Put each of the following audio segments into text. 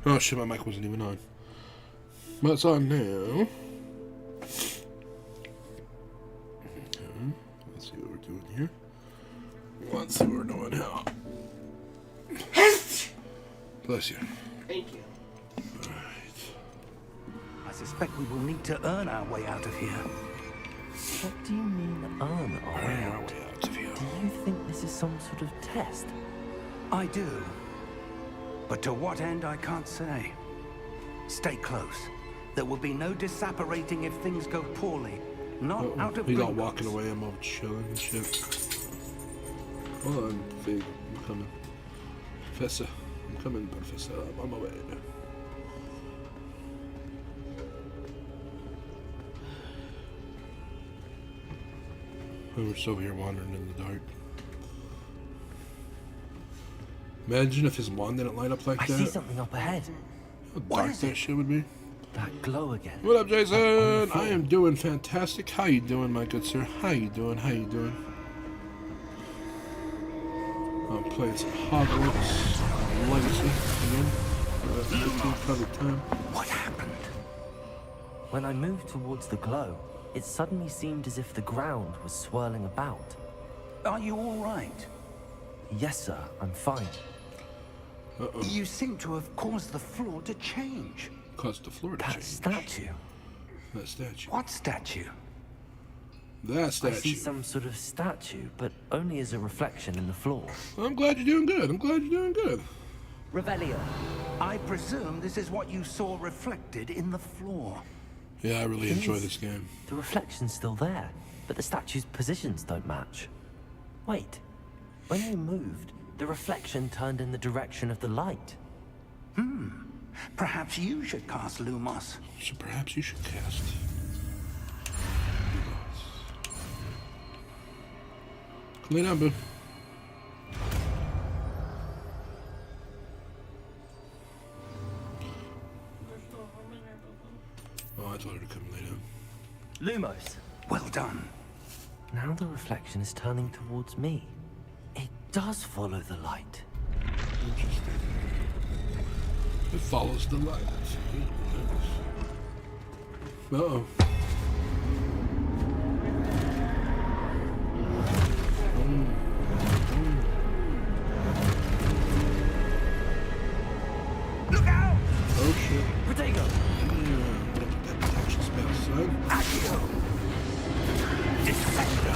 Oh shit, my mic wasn't even on. But it's on now. Okay, let's see what we're doing here. Let's see what we're doing now. Bless you. Thank you. Alright. I suspect we will need to earn our way out of here. What do you mean, earn our way Earn our out? way out of here. Do you think this is some sort of test? I do. But to what end, I can't say. Stay close. There will be no disapparating if things go poorly. Not out of He's all Gringotts. walking away. I'm all chilling and shit. Hold on, Fig. I'm coming. Professor. I'm coming, Professor. I'm on my way. We're still here wandering in the dark. Imagine if his wand didn't light up like I that. see something up ahead. How dark that shit would be. That glow again. What up, Jason? On the I am doing fantastic. How you doing, my good sir? How you doing? How you doing? I'm playing some Hogwarts Legacy again. Probably time. What happened? When I moved towards the glow, it suddenly seemed as if the ground was swirling about. Are you all right? Yes, sir, I'm fine. Uh-oh. You seem to have caused the floor to change. Caused the floor to That change. statue. That statue. What statue? That I statue. see some sort of statue, but only as a reflection in the floor. I'm glad you're doing good. I'm glad you're doing good. Revelio. I presume this is what you saw reflected in the floor. Yeah, I really enjoy Is this game. The reflection's still there, but the statue's positions don't match. Wait, when you moved, the reflection turned in the direction of the light. Perhaps you should cast Lumos. So perhaps you should cast. Come lay down, boo. Oh, I told her to come lay down. Lumos. Well done. Now the reflection is turning towards me. It does follow the light. Interesting. It follows the light. Uh-oh. Look out! Oh, shit. Protego! Yeah, that protection spell, son. Accio! Dissecto!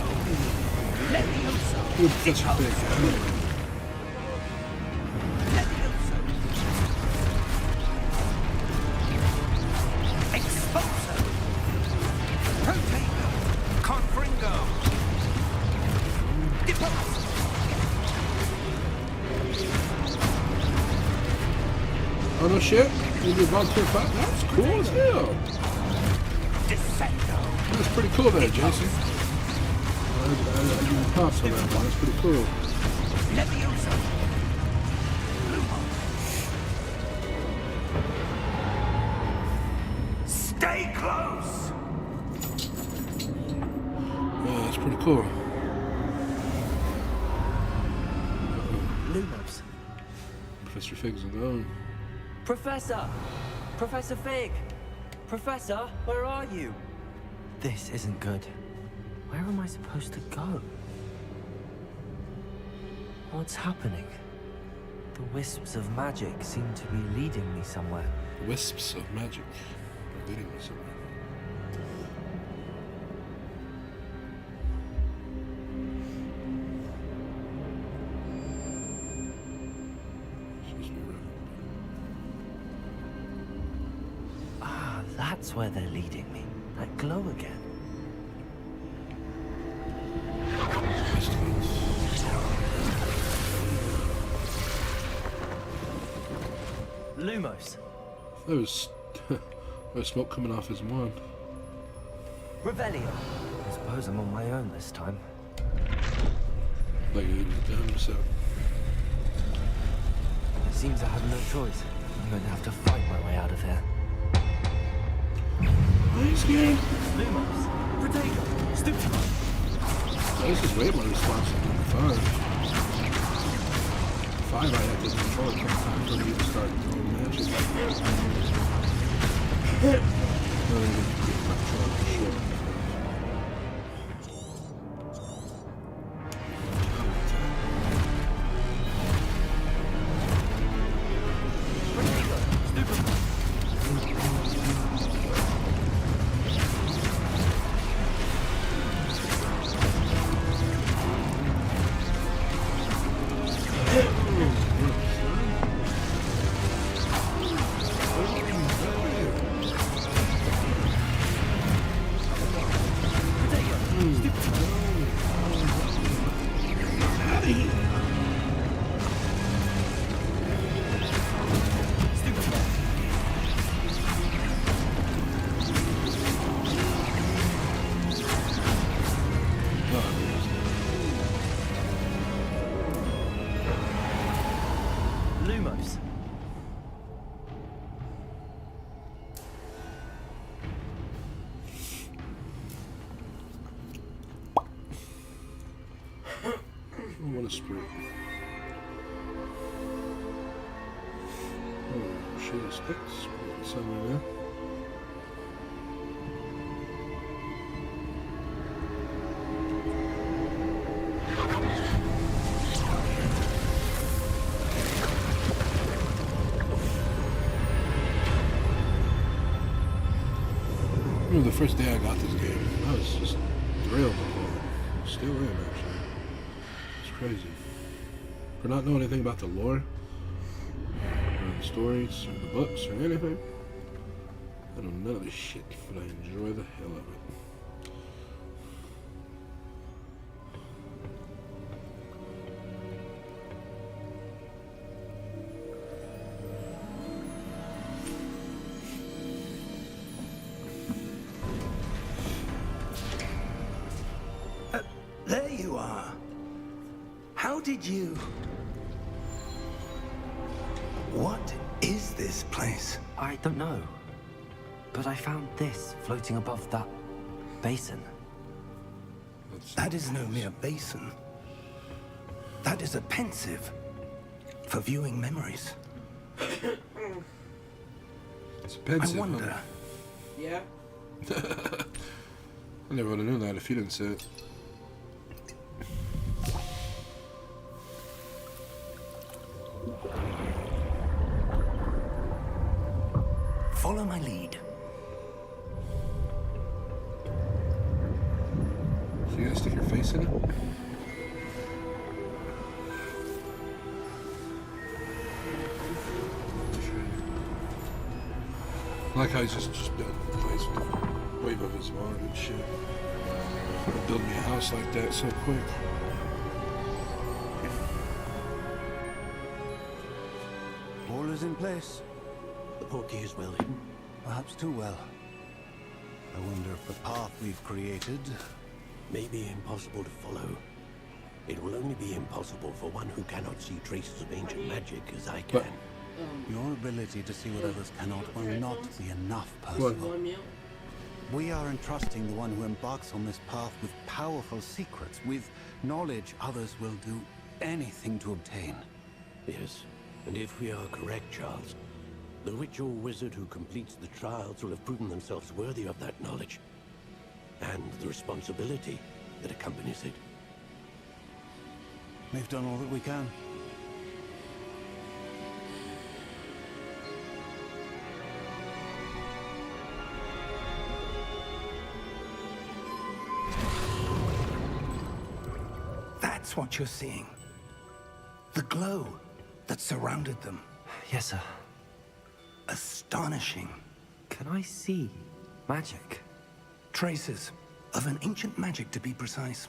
Levioso! Good Professor Fig. Come on. Levioso! Exposo! Protego! Confringo! Depose! Oh, no shit? You do volunteer fight? That's cool as hell. Dissecto! That's pretty cool there, Jason. I give you props on that one. That's pretty cool. Levioso! Lumos! Stay close! Yeah, that's pretty cool. Lumos. Professor Fig's alone. Professor! Professor Fig! Professor, where are you? This isn't good. Where am I supposed to go? What's happening? The wisps of magic seem to be leading me somewhere. Wisps of magic are leading me somewhere. Supposed to be around. Ah, that's where they're leading me. That glow again. Lumos. There was, there was smoke coming off his wand. Revelio. I suppose I'm on my own this time. Like he was down himself. It seems I have no choice. I'm going to have to fight my way out of here. Are you scared? Lumos. Protego. Stupefy. This is way more responsible than 5. 5 I had to control it 10 times when you start throwing matches. No, they didn't get control of shit. Lumos. What a spirit. Oh, shit, it's spirit somewhere there. The first day I got this game, I was just thrilled to play it. Still am, actually. It's crazy. For not knowing anything about the lore, or the stories, or the books, or anything, I know none of this shit, but I enjoy the hell of it. There you are. How did you... What is this place? I don't know. But I found this floating above that basin. That is no mere basin. That is a pensive for viewing memories. It's pensive, I wonder... huh? Yeah. I never would have known that if you didn't say it. Follow my lead. So you gotta stick your face in it? I like how he's just building the place with the wave of his wand and shit. Build me a house like that so quick. All is in place. The portkey is well hidden. Perhaps too well. I wonder if the path we've created... May be impossible to follow. It will only be impossible for one who cannot see traces of ancient magic as I can. Your ability to see what others cannot will not be enough, Percival. We are entrusting the one who embarks on this path with powerful secrets, with knowledge others will do anything to obtain. Yes, and if we are correct, Charles, the witch or wizard who completes the trials will have proven themselves worthy of that knowledge, and the responsibility that accompanies it. We've done all that we can. That's what you're seeing. The glow that surrounded them. Yes, sir. Astonishing. Can I see magic? Traces of an ancient magic, to be precise.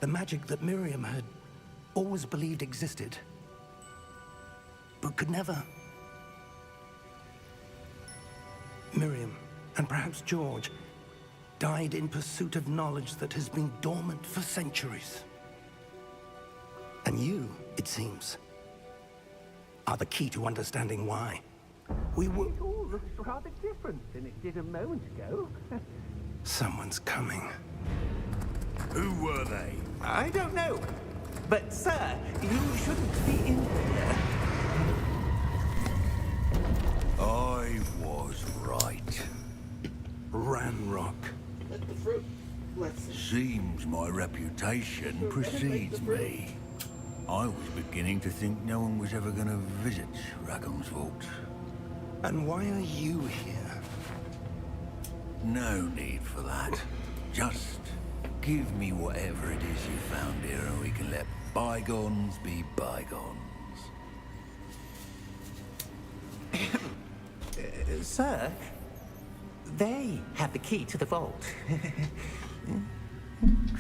The magic that Miriam had always believed existed, but could never. Miriam, and perhaps George, died in pursuit of knowledge that has been dormant for centuries. And you, it seems, are the key to understanding why. We were... It all looks rather different than it did a moment ago. Someone's coming. Who were they? I don't know. But, sir, you shouldn't be in here. I was right. Ranrock. Let the fruit. Let's see. Seems my reputation precedes me. I was beginning to think no one was ever going to visit Rackham's vault. And why are you here? No need for that. Just give me whatever it is you found here and we can let bygones be bygones. Sir, they have the key to the vault.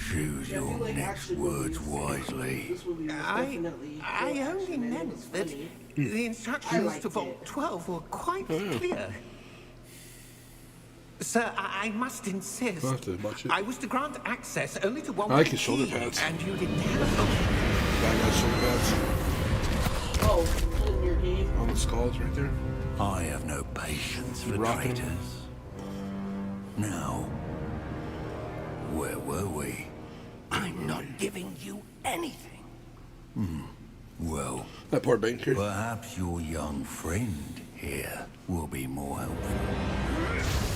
Choose Yeah, I your feel like next action words movies, wisely. This movie was definitely I good only action, and it meant was that funny. the I instructions liked to Vault it. 12 were quite clear. Sir, I must insist. I'll have to watch it. I was to grant access only to one I like with his the shoulder key, pads. and you didn't have That guy's shoulder pads Oh, in your game? on the skulls right there. I have no patience for Rocking. traitors. Now, where were we? I'm not giving you anything. Well, That poor banker. perhaps your young friend here will be more helpful.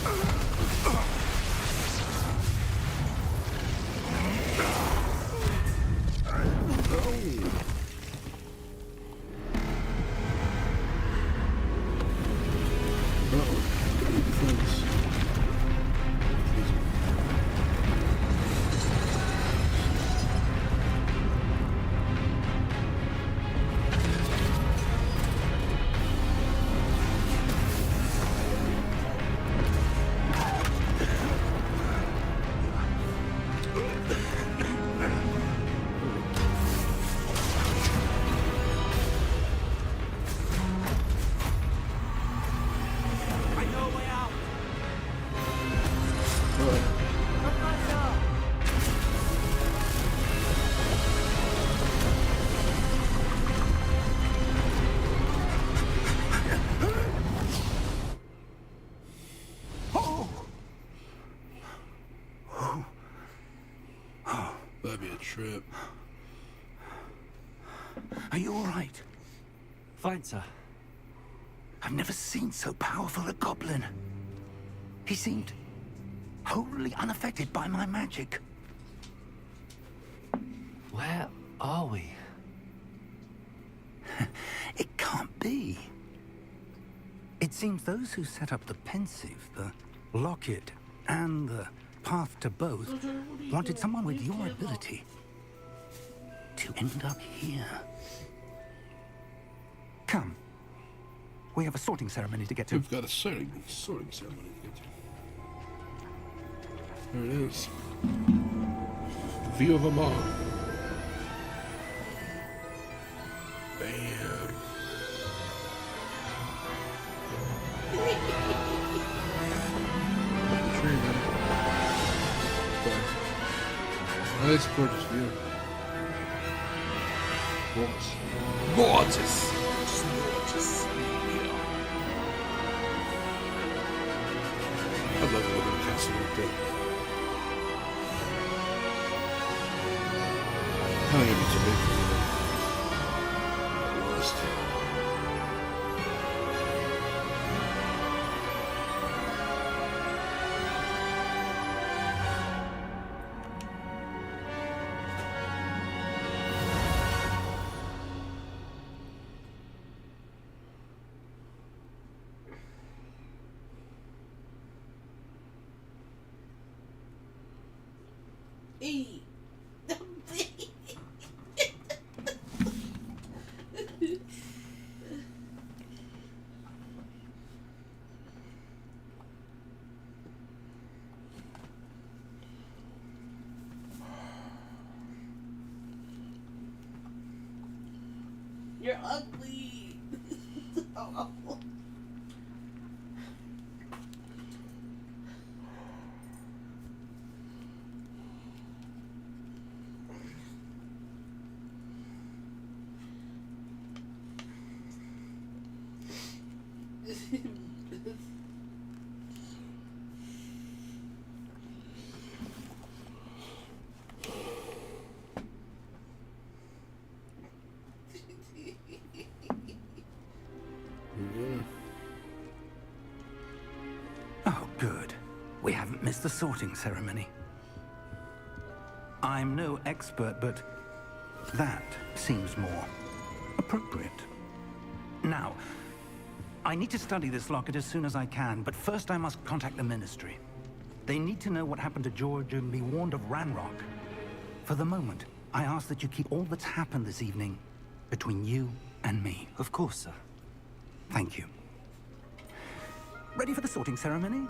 I know a way out. That'd be a trip. Are you all right? Fine, sir. I've never seen so powerful a goblin. He seemed wholly unaffected by my magic. Where are we? It can't be. It seems those who set up the pensive, the locket, and the path to both wanted someone with your ability to end up here. Come. We have a sorting ceremony to get to. We've got a sorting ceremony to get to. There it is. View of them all. Bam. Tree, man. Nice, gorgeous view. Gorgeous. Gorgeous. Gorgeous. I'd love to live in a castle like that. I think it'd be too big for me. Lost. Hey. You're ugly. Oh. We haven't missed the sorting ceremony. I'm no expert, but that seems more appropriate. Now, I need to study this locket as soon as I can, but first I must contact the Ministry. They need to know what happened to George and be warned of Ranrock. For the moment, I ask that you keep all that's happened this evening between you and me. Of course, sir. Thank you. Ready for the sorting ceremony?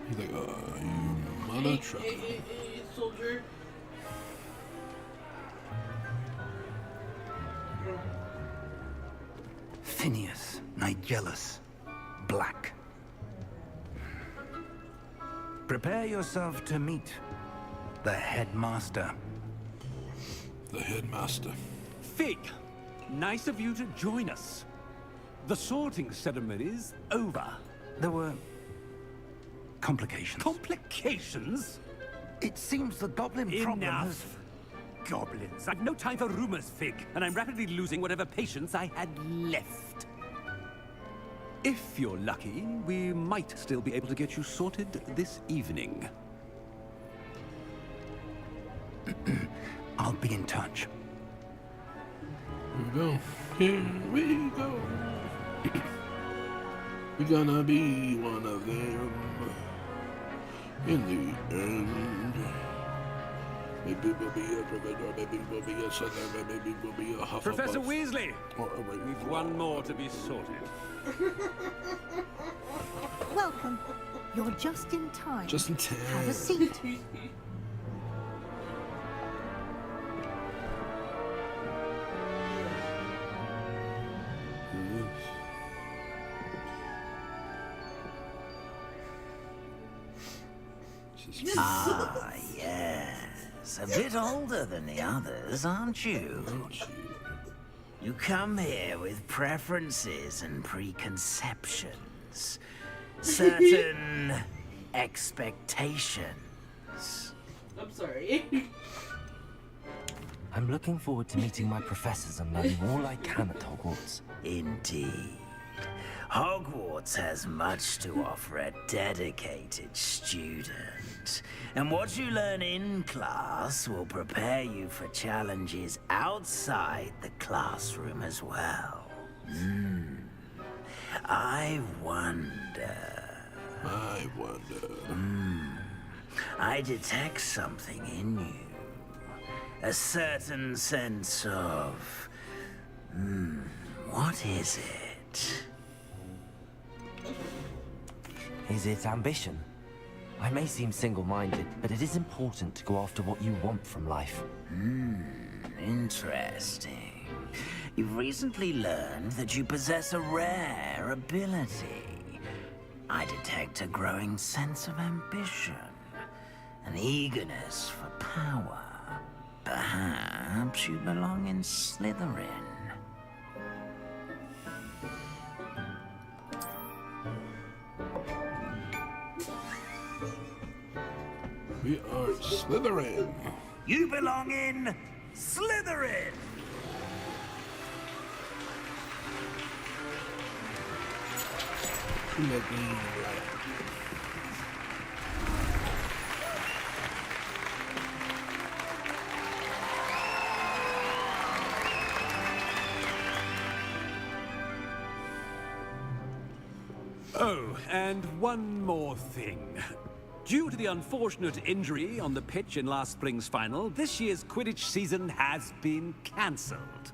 He's like, you mother trucker. Hey, soldier. Phineas, Nigellus, Black. Prepare yourself to meet the headmaster. The headmaster. Fig, nice of you to join us. The sorting ceremony's over. There were complications. Complications? It seems the goblin problem has... Enough. Goblins. I've no time for rumors, Fig, and I'm rapidly losing whatever patience I had left. If you're lucky, we might still be able to get you sorted this evening. I'll be in touch. Here we go. Here we go. We're gonna be one of them in the end. Maybe we'll be a Gryffindor, maybe we'll be a Slytherin, maybe we'll be a Hufflepuff. Professor Weasley! Or a Ravenclaw. We've one more to be sorted. Welcome. You're just in time. Just in time. Have a seat. Ah, yes. A bit older than the others, aren't you? You come here with preferences and preconceptions. Certain expectations. I'm sorry. I'm looking forward to meeting my professors and learning all I can at Hogwarts. Indeed. Hogwarts has much to offer a dedicated student. And what you learn in class will prepare you for challenges outside the classroom as well. I wonder... I detect something in you. A certain sense of... what is it? Is it ambition? I may seem single-minded, but it is important to go after what you want from life. Interesting. You've recently learned that you possess a rare ability. I detect a growing sense of ambition, an eagerness for power. Perhaps you belong in Slytherin. We are Slytherin. You belong in Slytherin! Oh, and one more thing. Due to the unfortunate injury on the pitch in last spring's final, this year's Quidditch season has been cancelled.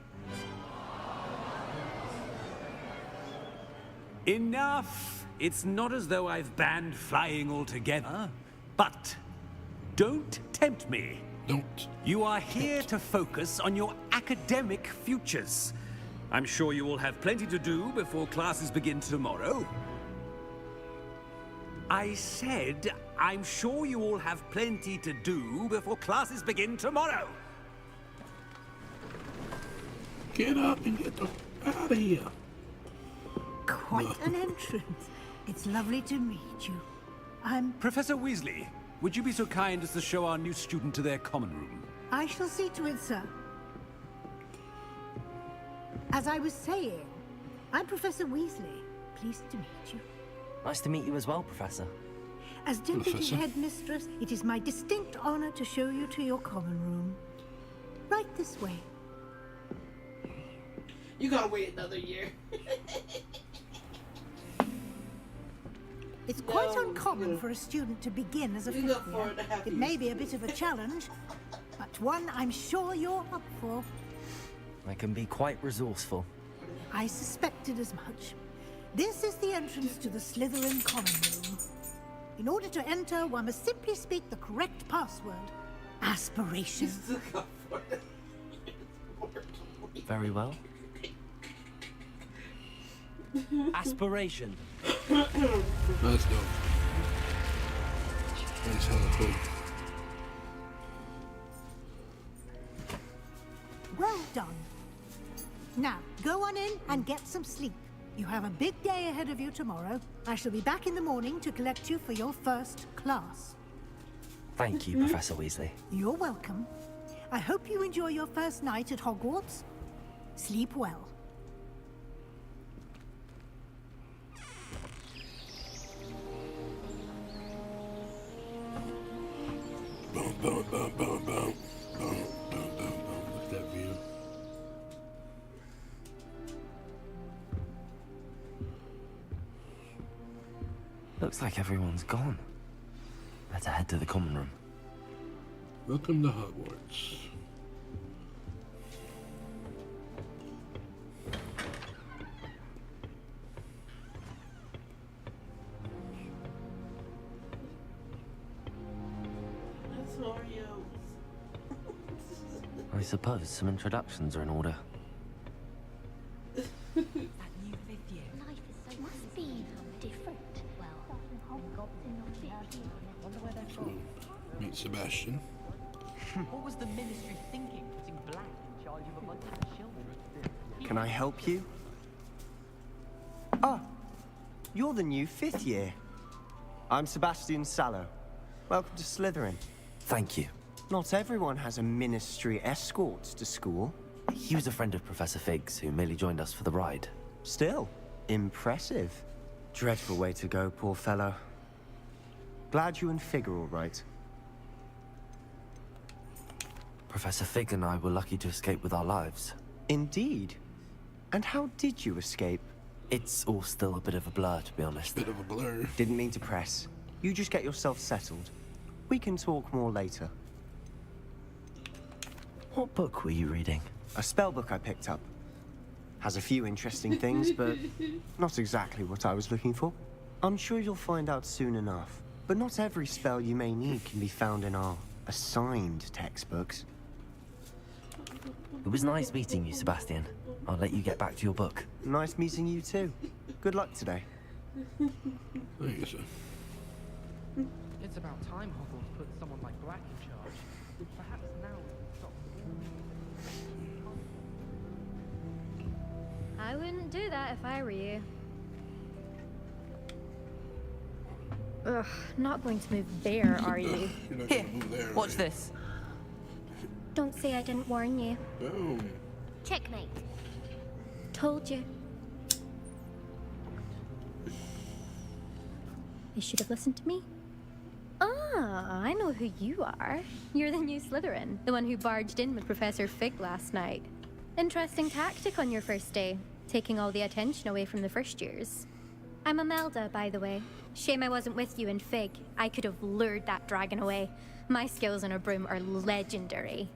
Enough! It's not as though I've banned flying altogether, but don't tempt me. Don't. You are here to focus on your academic futures. I'm sure you will have plenty to do before classes begin tomorrow. I said, I'm sure you all have plenty to do before classes begin tomorrow. Get up and get the out of here. Quite an entrance. It's lovely to meet you. I'm... Professor Weasley, would you be so kind as to show our new student to their common room? I shall see to it, sir. As I was saying, I'm Professor Weasley. Pleased to meet you. Nice to meet you as well, Professor. As Deputy Professor? Headmistress, it is my distinct honor to show you to your common room. Right this way. You gotta wait another year. It's quite No, uncommon no. for a student to begin as a You fifth got year. 4.5 It may be a bit of a challenge, but one I'm sure you're up for. I can be quite resourceful. I suspected as much. This is the entrance to the Slytherin common room. In order to enter, one must simply speak the correct password. Aspiration. Very well. Aspiration. That's dope. That's hella cool. Well done. Now, go on in and get some sleep. You have a big day ahead of you tomorrow. I shall be back in the morning to collect you for your first class. Thank you, Professor Weasley. You're welcome. I hope you enjoy your first night at Hogwarts. Sleep well. Boom, boom, boom, boom, boom. Boom, boom, boom, boom. Look at that view. Looks like everyone's gone. Better head to the common room. Welcome to Hogwarts. That's Mario. I suppose some introductions are in order. Must be different. Meet Sebastian. What was the ministry thinking, putting Black in charge of a bunch of children? Can I help you? Ah, you're the new 5th year. I'm Sebastian Sallow. Welcome to Slytherin. Thank you. Not everyone has a ministry escort to school. He was a friend of Professor Fig's who merely joined us for the ride. Still, impressive. Dreadful way to go, poor fellow. Glad you and Fig are all right. Professor Fig and I were lucky to escape with our lives. Indeed. And how did you escape? It's all still a bit of a blur, to be honest. Bit of a blur. Didn't mean to press. You just get yourself settled. We can talk more later. What book were you reading? A spell book I picked up. Has a few interesting things, but not exactly what I was looking for. I'm sure you'll find out soon enough. But not every spell you may need can be found in our assigned textbooks. It was nice meeting you, Sebastian. I'll let you get back to your book. Nice meeting you too. Good luck today. Thank you, sir. It's about time Hogwarts put someone like Black in charge. Perhaps now we can stop. I wouldn't do that if I were you. Ugh, not going to move there, are you? You're not Here, gonna move there, watch right? this. Don't say I didn't warn you. Boom. Checkmate. Told you. You should have listened to me. Ah, I know who you are. You're the new Slytherin, the one who barged in with Professor Fig last night. Interesting tactic on your first day, taking all the attention away from the first years. I'm Imelda, by the way. Shame I wasn't with you in Fig. I could have lured that dragon away. My skills on a broom are legendary.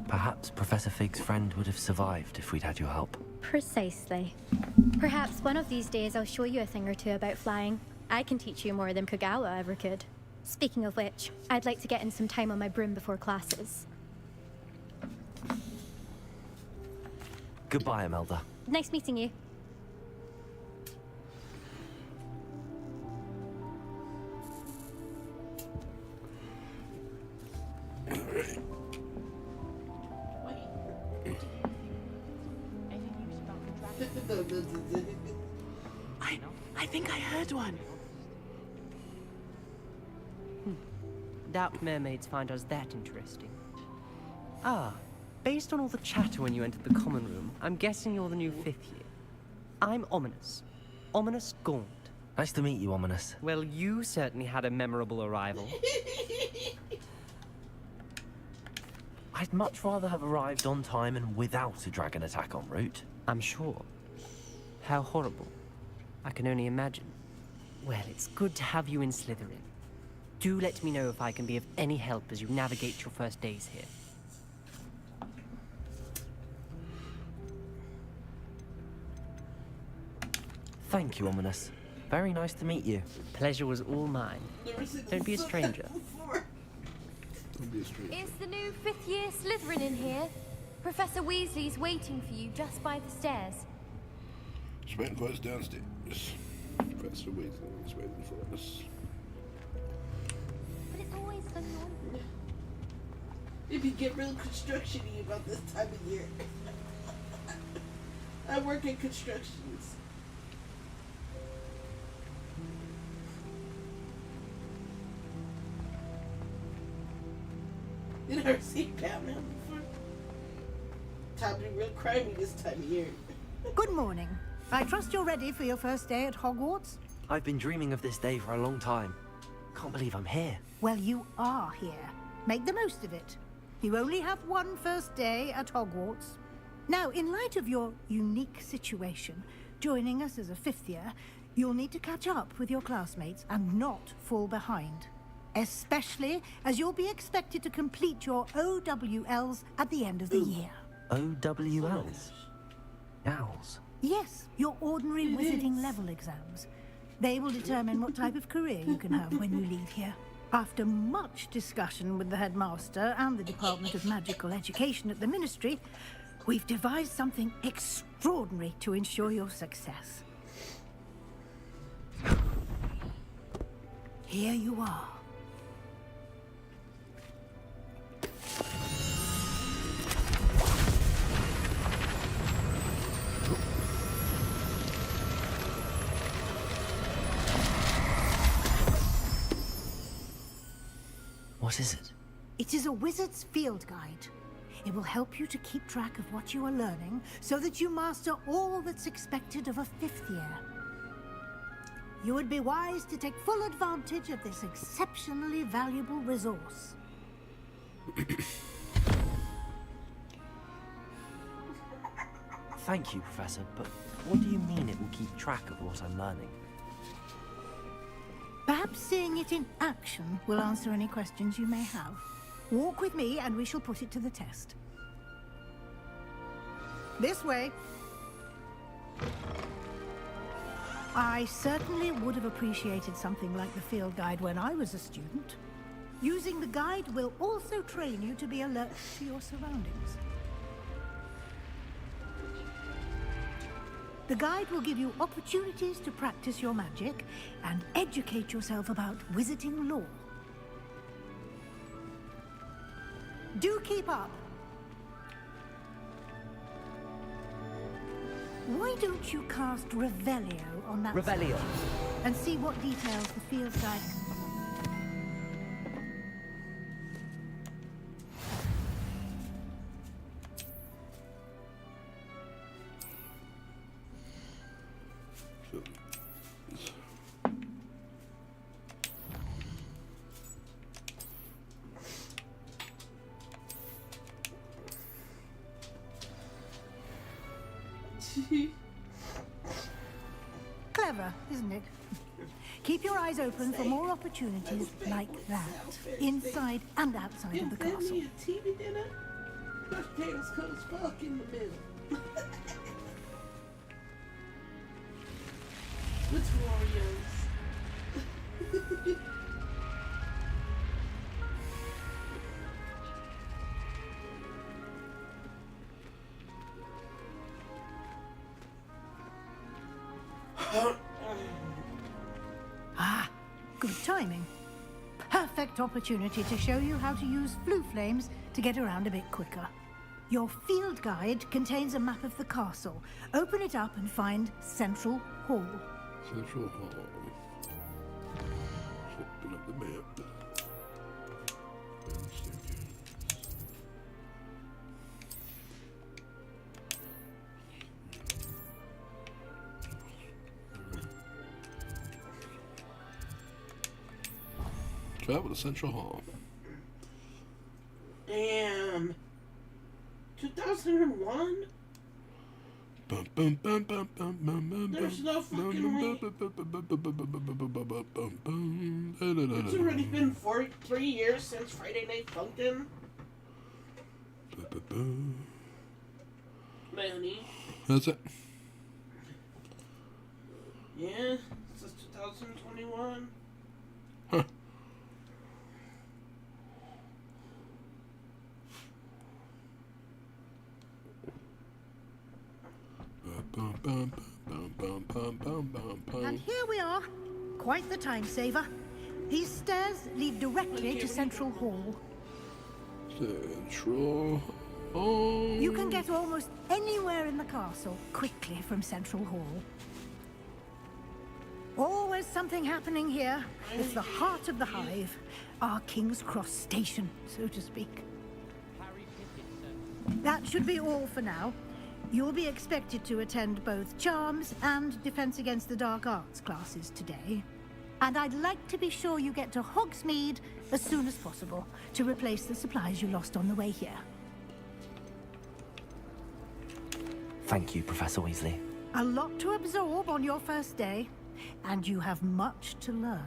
Perhaps Professor Fig's friend would have survived if we'd had your help. Precisely. Perhaps one of these days I'll show you a thing or two about flying. I can teach you more than Kogawa ever could. Speaking of which, I'd like to get in some time on my broom before classes. Goodbye, Imelda. Nice meeting you. Alright. I think I heard one. doubt mermaids find us that interesting. Ah, based on all the chatter when you entered the common room, I'm guessing you're the new 5th year. I'm Ominous. Ominous Gaunt. Nice to meet you, Ominous. Well, you certainly had a memorable arrival. I'd much rather have arrived on time and without a dragon attack en route. I'm sure. How horrible. I can only imagine. Well, it's good to have you in Slytherin. Do let me know if I can be of any help as you navigate your first days here. Thank you, Ominous. Very nice to meet you. Pleasure was all mine. Don't be a stranger. Is the new 5th year Slytherin in here? Professor Weasley's waiting for you just by the stairs. Just waiting for us downstairs. Professor Weasley is waiting for us. But it's always so noisy. If you get real construction-y about this time of year. I work in constructions. You never seen Batman before? Time to be real crimey this time of year. Good morning. I trust you're ready for your first day at Hogwarts? I've been dreaming of this day for a long time. Can't believe I'm here. Well, you are here. Make the most of it. You only have one first day at Hogwarts. Now, in light of your unique situation, joining us as a 5th year, you'll need to catch up with your classmates and not fall behind. Especially as you'll be expected to complete your OWLs at the end of the year. OWLs? Owls? Yes, your ordinary wizarding level exams. They will determine what type of career you can have when you leave here. After much discussion with the headmaster and the Department of Magical Education at the Ministry, we've devised something extraordinary to ensure your success. Here you are. What is it? It is a wizard's field guide. It will help you to keep track of what you are learning so that you master all that's expected of a 5th year. You would be wise to take full advantage of this exceptionally valuable resource. Thank you, Professor, but what do you mean it will keep track of what I'm learning? Perhaps seeing it in action will answer any questions you may have. Walk with me and we shall put it to the test. This way. I certainly would have appreciated something like the field guide when I was a student. Using the guide will also train you to be alert to your surroundings. The guide will give you opportunities to practice your magic and educate yourself about wizarding lore. Do keep up. Why don't you cast Revelio on that Revelio. side and see what details the field guide can... Clever, isn't it? Keep your eyes open for more opportunities like that, inside and outside of the castle. TV dinner? Potatoes cold as fuck in the middle. With Oreos. Ah, good timing. Perfect opportunity to show you how to use flue flames to get around a bit quicker. Your field guide contains a map of the castle. Open it up and find Central Hall. Central Hall. Open up the map. Travel to Central Hall. Damn. 2001? There's no fucking way. It's already been 3 years since Friday Night Funkin'. Manny. That's it. Yeah, it says 2021. Huh. And here we are. Quite the time saver. These stairs lead directly to Central Hall. Central Hall. You can get almost anywhere in the castle quickly from Central Hall. Always something happening here. It's the heart of the hive. Our King's Cross station, so to speak. That should be all for now. You'll be expected to attend both Charms and Defense Against the Dark Arts classes today. And I'd like to be sure you get to Hogsmeade as soon as possible to replace the supplies you lost on the way here. Thank you, Professor Weasley. A lot to absorb on your first day, and you have much to learn.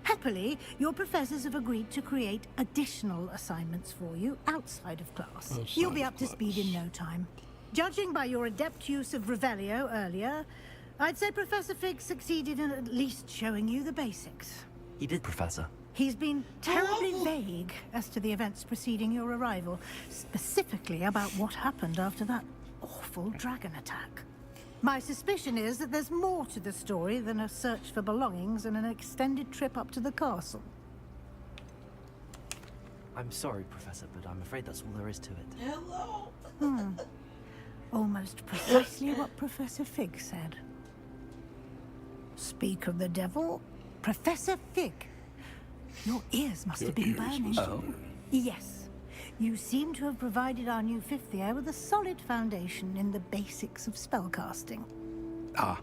Happily, your professors have agreed to create additional assignments for you outside of class. You'll be up to speed in no time. Judging by your adept use of Revelio earlier, I'd say Professor Fig succeeded in at least showing you the basics. He did, Professor. He's been terribly vague as to the events preceding your arrival, specifically about what happened after that awful dragon attack. My suspicion is that there's more to the story than a search for belongings and an extended trip up to the castle. I'm sorry, Professor, but I'm afraid that's all there is to it. Hello. Almost precisely what Professor Fig said. Speak of the devil, Professor Fig. Your ears must have been burning. Oh? Yes. You seem to have provided our new fifth year with a solid foundation in the basics of spellcasting. Ah,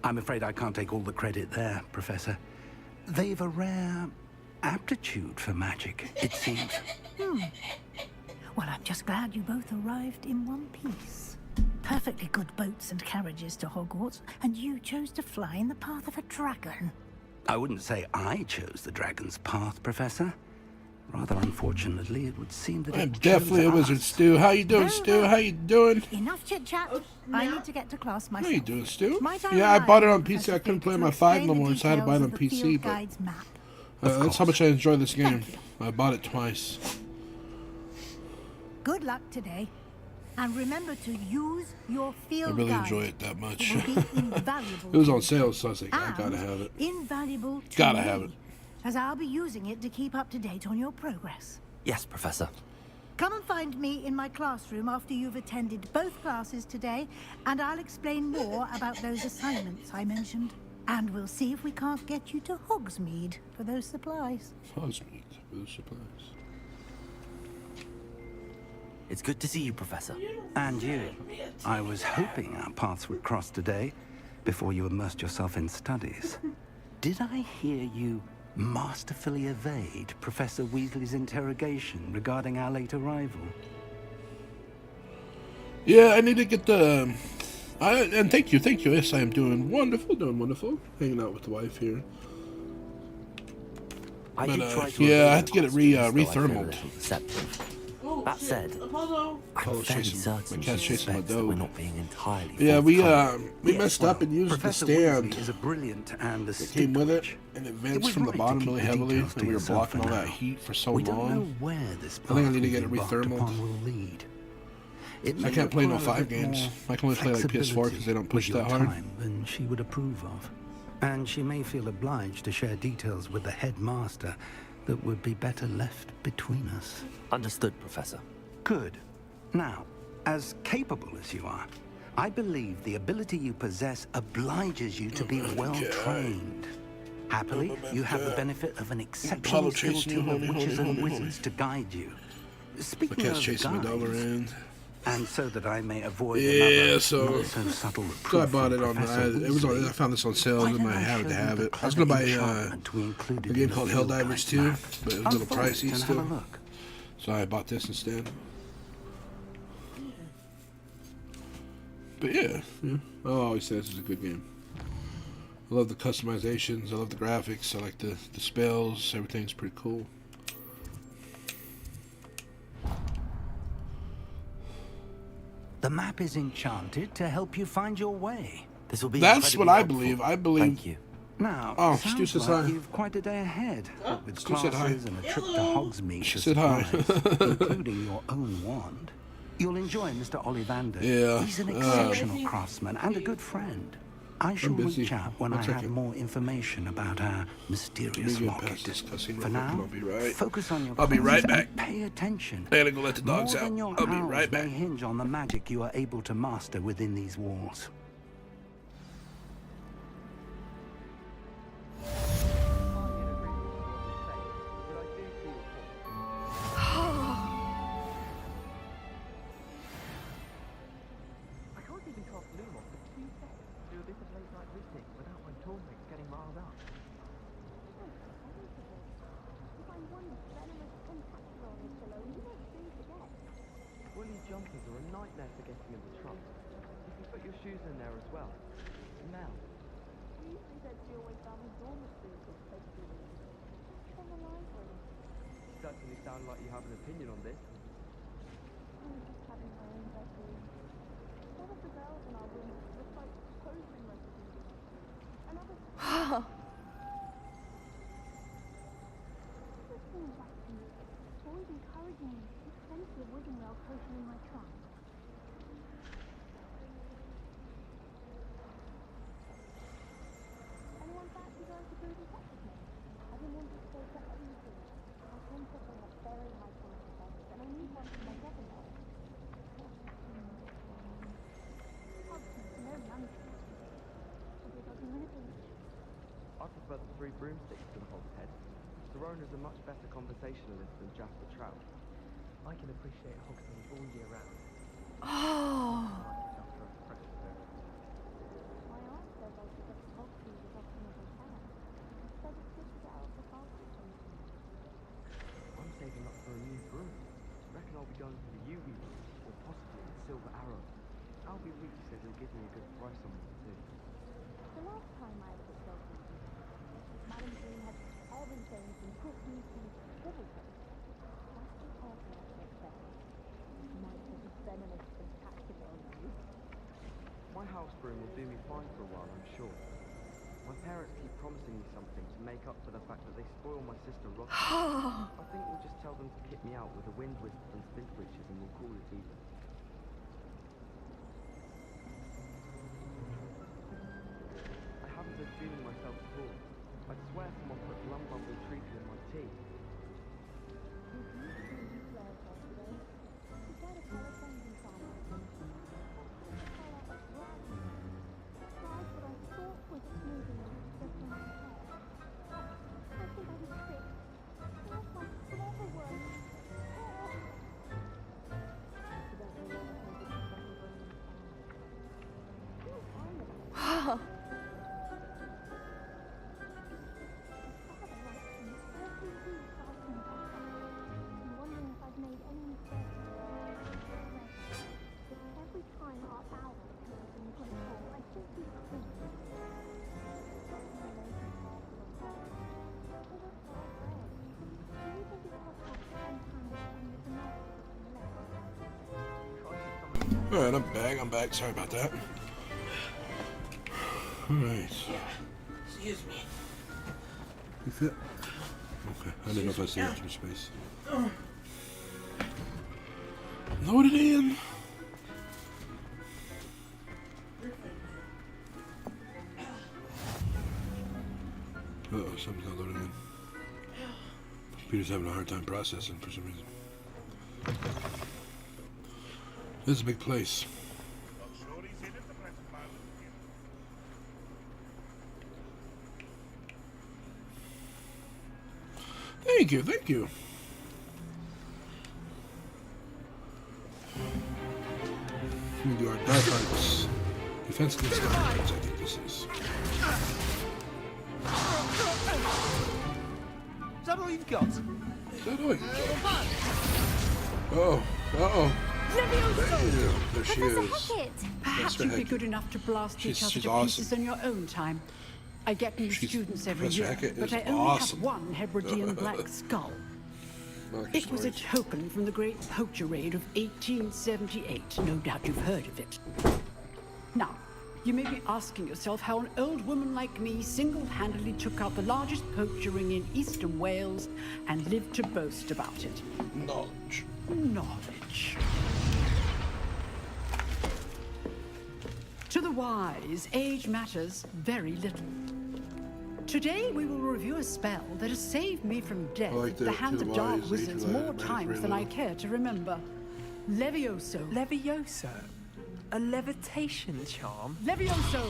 I'm afraid I can't take all the credit there, Professor. They've a rare aptitude for magic, it seems. Well, I'm just glad you both arrived in one piece. Perfectly good boats and carriages to Hogwarts, and you chose to fly in the path of a dragon. I wouldn't say I chose the dragon's path, Professor. Rather unfortunately, it would seem that I'm it definitely a chose wizard, us. Stu. How you doing, Stu? How you doing? Enough chit-chat. I need to get to class myself. How you doing, Stu? Might I Yeah, I rely bought it on on PC. I Professor couldn't Fig play to my 5 no explain more, the so I had to buy it on details of the PC. field But guide's map? that's how much I enjoy this game. I bought it twice. Good luck today. And remember to use your field I really guide. enjoy it that much. It will be invaluable. It was on sale, so I was like, I and gotta have it. Invaluable to Gotta me, have it. as I'll be using it to keep up to date on your progress. Yes, Professor. Come and find me in my classroom after you've attended both classes today, and I'll explain more about those assignments I mentioned. And we'll see if we can't get you to Hogsmeade for those supplies. Hogsmeade for those supplies. It's good to see you, Professor. And you. I was hoping our paths would cross today, before you immersed yourself in studies. Did I hear you masterfully evade Professor Weasley's interrogation regarding our late arrival? Yeah, I need to get the... and thank you. Yes, I am doing wonderful. Hanging out with the wife here. I did try to yeah, I avoid had to get it rethermaled. That said, I'm fairly certain my cat's she chasing my suspects that dog. we're not being entirely Yeah, we Yes, messed up and used Professor the stand Weasley is a brilliant and that came with it, and it vents was from the right to bottom keep really the heavily, details to and we were yourself blocking for all that now. heat for so We don't know long. where this I think I path need to we've get it embarked rethermaled. upon will lead. It I may can't play no require a 5 bit games. more I can only play like PS4 because flexibility they don't push with your that hard. time than she would approve of. And she may feel obliged to share details with the headmaster that would be better left between us. Understood, Professor. Good. Now, as capable as you are, I believe the ability you possess obliges you to be well trained. Happily, you have the benefit of an exceptional skilled team of witches and wizards to guide you. My Speaking cat's of chasing my dog guides, around. And so that I may avoid Yeah, so not so subtle I bought it on. I found this on sale. It was in my habit to have it. I was gonna buy a game called Helldivers 2, but it was a little pricey still. So I bought this instead. But yeah, I'll always say this is a good game. I love the customizations. I love the graphics. I like the spells. Everything's pretty cool. The map is enchanted to help you find your way. This will be. That's what I believe. I believe. Thank you. Now, Stu says like you've quite a day ahead, with classes and a trip to Hogsmeade. She said hi. Including your own wand. You'll enjoy Mr. Ollivander. Yeah. He's an exceptional craftsman and a good friend. I shall reach out when I have more information about our mysterious locket. For now, focus on your I'll be right back. Pay attention. I gotta go let the dogs out. I'll be right back. May hinge on the magic you are able to master within these walls. Jumpers are a nightmare for getting in the trunk. You can put your shoes in there as well. Now. You said you always found his dormant food was from the library. You certainly sound like you have an opinion on this. I'm just having my own bedroom. One of the bells in our room recites potion recipes. Another. This seems like to me. Always encouraging me. Plenty of Wiggenweld potion in my trunk. Anyone fancy going to food and touch with me? I didn't want to stay for anything. My princess will have very high quality beds, and I need one for my Wiggenweld. No management. It doesn't really. I prefer the 3 broomsticks to the hogshead. Sirona's a much better conversationalist than Jasper Trout. I can appreciate Hogsmeade all year round. Oh. My aunt says I should get to Hogsmeade as often as I can. Says it's good to get out of the castle sometimes. I'm saving up for a new broom. Reckon I'll be going for the UV room, or possibly the Silver Arrow. Albie Weeks says he'll give me a good price on one too. The last time I was at Hogsmeade, Madam Green had everything from cookies to everything. My house broom will do me fine for a while, I'm sure. My parents keep promising me something to make up for the fact that they spoil my sister Ross. I think we'll just tell them to kick me out with a wind whistle and spin switches and we'll call it even. I haven't been feeling myself at all. I swear someone put Lumbumble treacle in my tea. Alright, I'm back. Sorry about that. Alright. Excuse me. You fit? Okay, I didn't know if I saved extra space. Load it in. Uh-oh, something's not loading in. Computer's having a hard time processing for some reason. This is a big place. Thank you, thank you. We do our dark arts. Defense against dark arts, I think this is. Is that all you've got? Is that all you've got? Uh-oh. Uh-oh. There she is. Perhaps you'd be good enough to blast each other to pieces in your own time. I get new students every year, but I only have one Hebridean black skull. It was a token from the Great Poacher Raid of 1878. No doubt you've heard of it. Now, you may be asking yourself how an old woman like me single-handedly took out the largest poacher ring in eastern Wales and lived to boast about it. Knowledge. Knowledge. To the wise, age matters very little. Today we will review a spell that has saved me from death at the hands of dark wizards more times than I care to remember. Levioso. Levioso? A levitation charm? Levioso!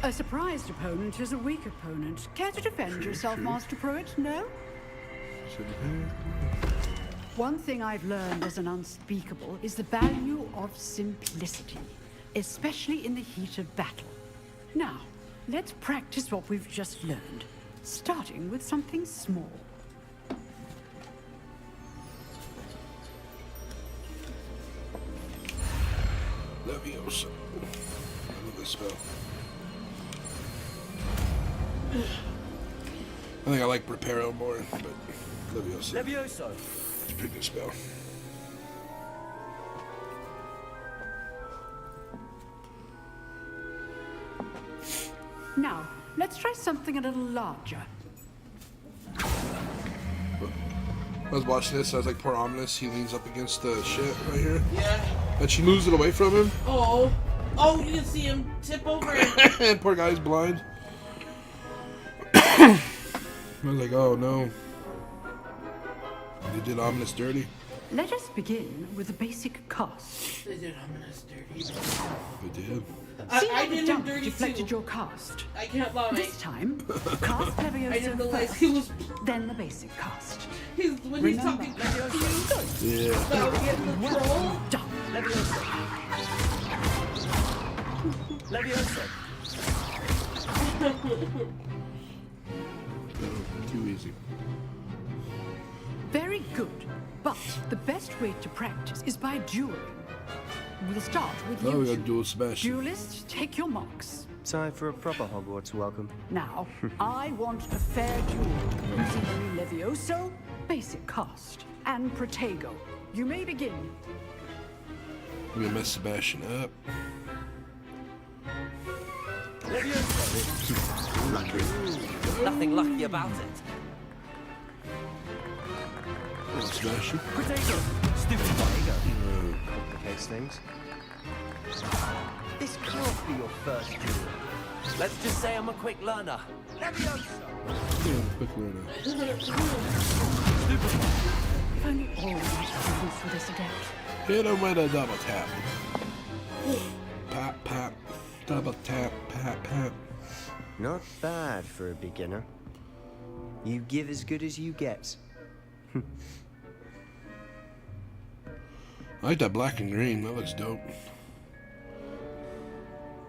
A surprised opponent is a weak opponent. Care to defend yourself, Master Pruitt? No? One thing I've learned as an unspeakable is the value of simplicity, especially in the heat of battle. Now, let's practice what we've just learned, starting with something small. Levioso. I love this spell. I think I like Preparo more, but Levioso. Levioso. It's a pretty good spell. Now, let's try something a little larger. I was watching this, I was like, poor Ominous, he leans up against the shit right here. Yeah. And she moves it away from him. Oh. Oh, you can see him tip over. And poor guy's blind. I was like, oh no. They did Ominous dirty. Let us begin with the basic cast. They did Ominous dirty. They did. I did him dirty deflected too. your cast. I can't lie. This time, cast Levioso I didn't realize first, he was. then the basic cast. When he's talking Levioso. Yeah. About getting the troll. Done. Levioso. Levioso. Too easy. Very good. But the best way to practice is by dueling. We'll start with Oh, you. we got dual smash. Duelists, take your marks. Time for a proper Hogwarts welcome. Now, I want a fair duel. Using Levioso, basic cast, and Protego. You may begin. We're gonna mess Sebastian up. Nothing lucky about it. Sebastian. Protego. Stupid Protego. Complicates things. This can't be your first duel. Let's just say I'm a quick learner. Levioso. Yeah, quick learner. If only all my students were this adept. Hit him with a double tap. Pap, pap. Double tap, pap, pap. Not bad for a beginner. You give as good as you get. I like that black and green. That looks dope.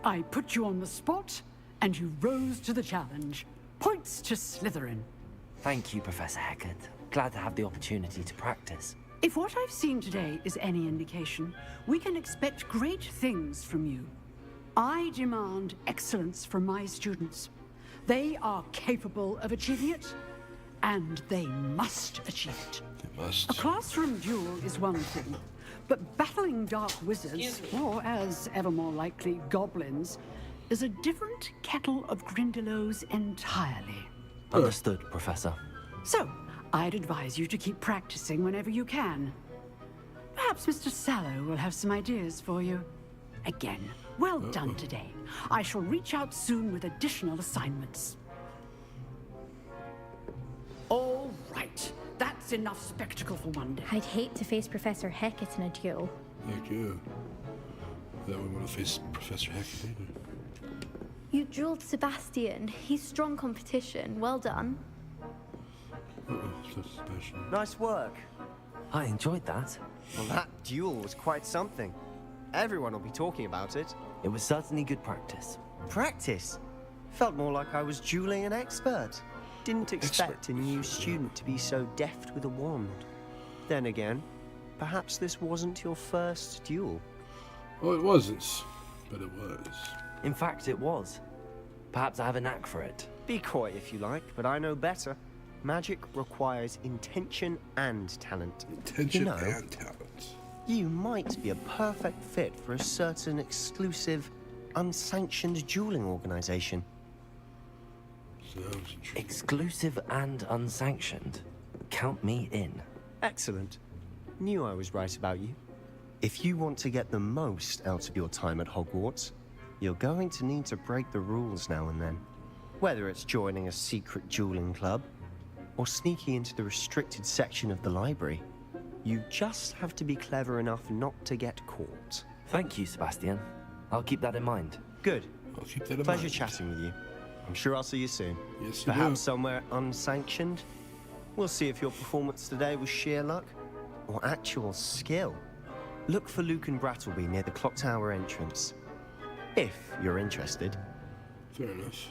I put you on the spot, and you rose to the challenge. Points to Slytherin. Thank you, Professor Hecat. Glad to have the opportunity to practice. If what I've seen today is any indication, we can expect great things from you. I demand excellence from my students. They are capable of achieving it, and they must achieve it. They must. A classroom duel is one thing, but battling dark wizards, or as ever more likely, goblins, is a different kettle of Grindylows entirely. Understood, Professor. So, I'd advise you to keep practicing whenever you can. Perhaps Mr. Sallow will have some ideas for you. Again, well done today. I shall reach out soon with additional assignments. All right. That's enough spectacle for one day. I'd hate to face Professor Hecat in a duel. Heck yeah. That we want to face Professor Hecat either. You dueled Sebastian. He's strong competition. Well done. Sebastian. Nice work. I enjoyed that. Well, that duel was quite something. Everyone will be talking about it. It was certainly good practice. Practice? Felt more like I was dueling an expert. Didn't expect a new student to be so deft with a wand. Then again, perhaps this wasn't your first duel. Well, it wasn't, but it was. In fact, it was. Perhaps I have a knack for it. Be coy if you like, but I know better. Magic requires intention and talent. Intention and talent. You might be a perfect fit for a certain exclusive, unsanctioned dueling organization. Sounds intriguing. Exclusive and unsanctioned. Count me in. Excellent. Knew I was right about you. If you want to get the most out of your time at Hogwarts, you're going to need to break the rules now and then. Whether it's joining a secret dueling club, or sneaking into the restricted section of the library, you just have to be clever enough not to get caught. Thank you, Sebastian. I'll keep that in mind. Good. I'll keep that in Pleasure mind. chatting with you. I'm sure I'll see you soon. Yes, you Perhaps will. somewhere unsanctioned. We'll see if your performance today was sheer luck or actual skill. Look for Luke and Brattleby near the Clock Tower entrance. If you're interested. Fair enough.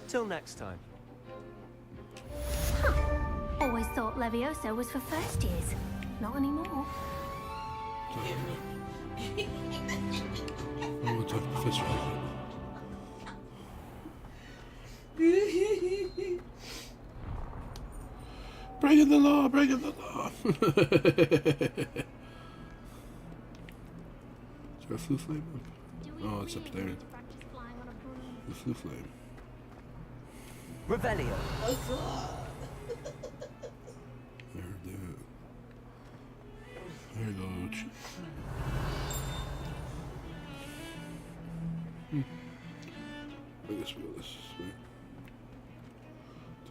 Till next time. Huh. Always thought Leviosa was for first years. Not anymore. I will talk to Professor. Bring in the law, bring in the law. Is there a flu flame up? Oh, it's up there. The flu flame. Revelio. There you go. I guess we'll go this way.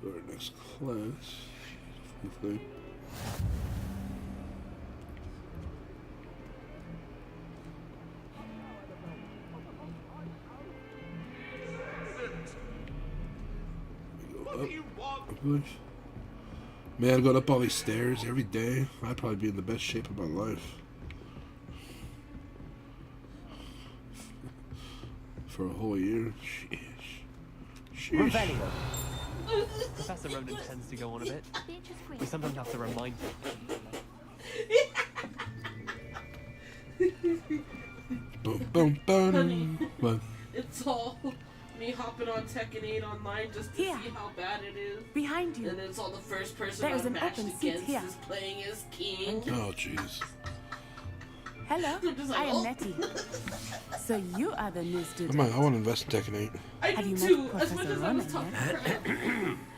To our next class. Hopefully. Man, going up all these stairs every day, I'd probably be in the best shape of my life. For a whole year. Sheesh. Professor Ronan tends to go on a bit. We sometimes have to remind him. Boom, boom, boom. Honey, What? it's all me hopping on Tekken 8 online just to see how bad it is. Behind you. And it's all the first person There is I'm an matched open seat against here. is playing as King. Oh, jeez. Hello, just like, I am oh. Nettie. So you are the new student. I want to invest in Tekken 8. I Have do you too. met As much Professor as I was Ronan talking crap,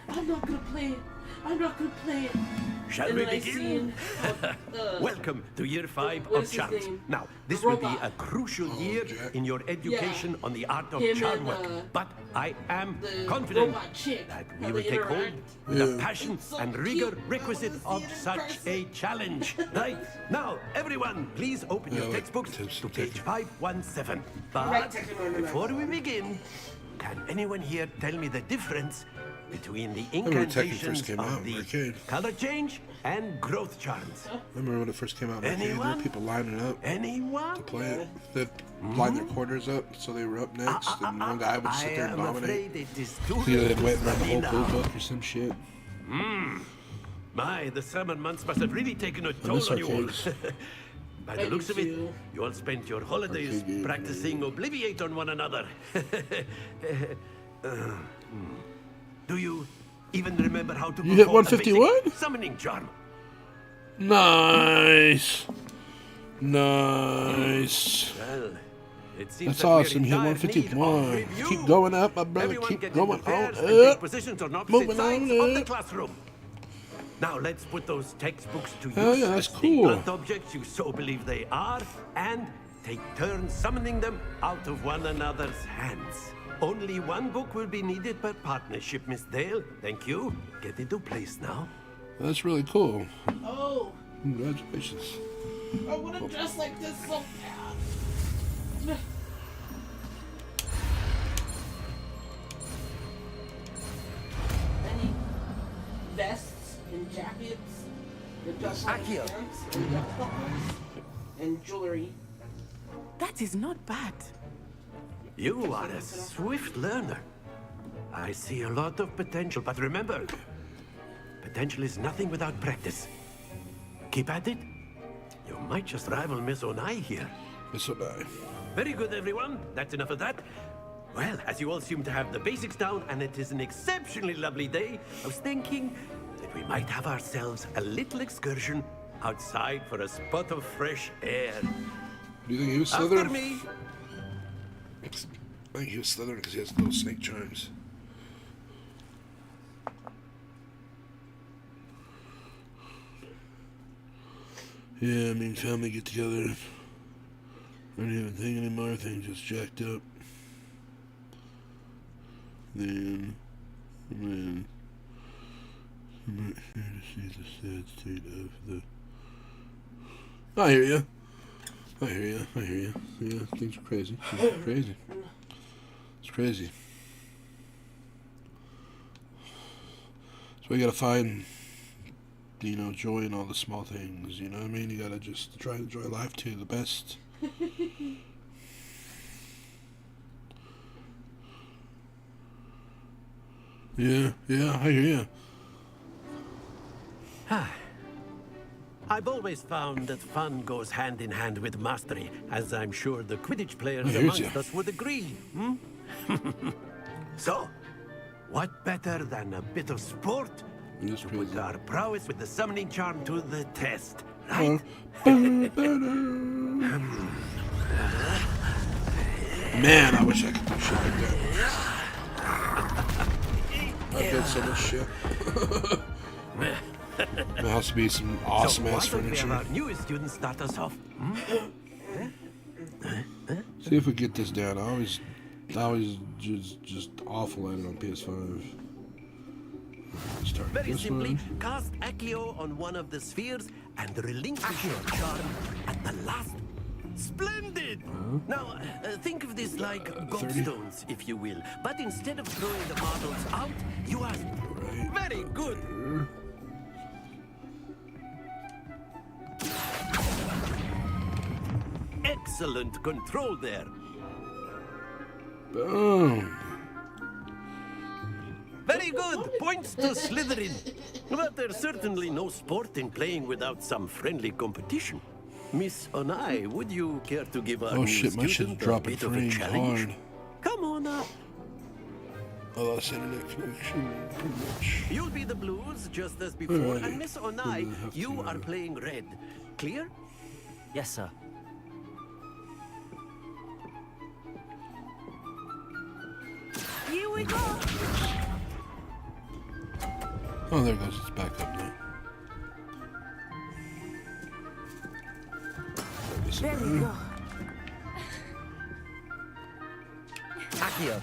I'm not gonna play it. I'm not gonna play it. Shall And we then I begin? seen, Welcome to year 5 what of is his charms. name? Now, this The will be robot. a crucial year in your education on the art of Him charm and, work. But I am the confident robot chick, that how we will they take hold interact. with the Yeah. passion So and cute. rigor I requisite wanna of see it in such a challenge. Right, now, everyone, please open your like textbooks to page 517. Alright, But Tekken on the before left. we begin, can anyone here tell me the difference between the remember when Tekken first incantations came out of in the arcade. color change and growth charms? Remember when it first came out in arcade? There were Anyone? people lining up Anyone? to play it. They'd line their quarters up so they were up next, and one guy would sit there and I am dominate. afraid it is too He late had to went around the study whole now. blue book or some shit. My, the summer months must have really taken a toll miss on you all. arcades. By I the do looks of it, too. you all spent your holidays Arcade game, practicing Obliviate on one another. Do you even remember how to You hit perform the basic 151? summoning charm? Nice. Nice. Well, it seems That's that we're in awesome. You hit dire need of 151. review. Keep going up, my brother. Everyone Keep get going into pairs on and take up. positions on opposite Moving sides on of the up. classroom. Now let's put those textbooks to use Oh, yeah, that's as the cool. blunt objects you so believe they are, and take turns summoning them out of one another's hands. Only one book will be needed per partnership, Miss Dale. Thank you. Get into place now. That's really cool. Oh, Congratulations. I want to dress like this so bad. I need vests and jackets, the duck Accio. pants and duck collars, and jewelry. That is not bad. You are a swift learner. I see a lot of potential, but remember, potential is nothing without practice. Keep at it. You might just rival Miss Onai here. Miss Onai. Very good, everyone. That's enough of that. Well, as you all seem to have the basics down, and it is an exceptionally lovely day, I was thinking that we might have ourselves a little excursion outside for a spot of fresh air. Do you think he was Slytherin? After me. I think he was Slytherin because he has little snake charms. Yeah, I mean, family get together. I don't even think anymore. Things just jacked up. Then, I'm not here to see the sad state of the. I hear you. I hear you. I hear you. Yeah, things are crazy. Things are crazy. It's crazy. So we gotta find, you know, joy in all the small things. You know what I mean? You gotta just try to enjoy life to the best. Yeah, I hear you. I've always found that fun goes hand in hand with mastery, as I'm sure the Quidditch players hear amongst you. us would agree. So, what better than a bit of sport to put our prowess with the summoning charm to the test, right? Man, I wish I could do shit like that. I've done so much shit. There has to be some awesome ass So why don't we have furniture. our newest student start us off? See if we get this down. I always just awful at it on PS5. Start Very this simply, one. cast Accio on one of the spheres and relinquish your charm at the last. Splendid! Now, think of this like gobstones, if you will. But instead of throwing the marbles out, you are... Very good! Excellent control there. Boom. Very good. Points to Slytherin. But there's certainly no sport in playing without some friendly competition. Miss Onai, would you care to give our Oh new shit, my shit's student a dropping bit of a frames challenge? hard. Come on up. I lost internet connection pretty much. You'll be the blues just as before, Alrighty. and Miss Onai, you are playing red. Clear? Yes, sir. Here we go. Oh, there it goes. It's back up now. There we go. Accio.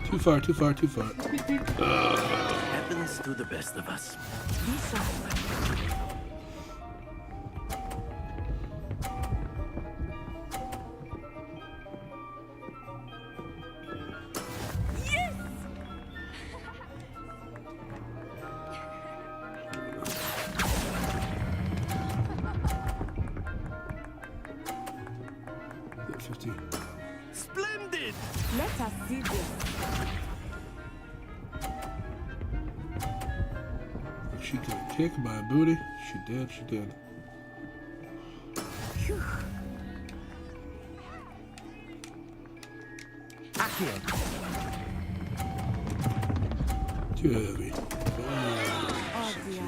Too far, too far, too far. Happens to the best of us. Splendid! Let us see this. She got kicked by a booty. She did, she did. Accio. Too heavy. Oh dear.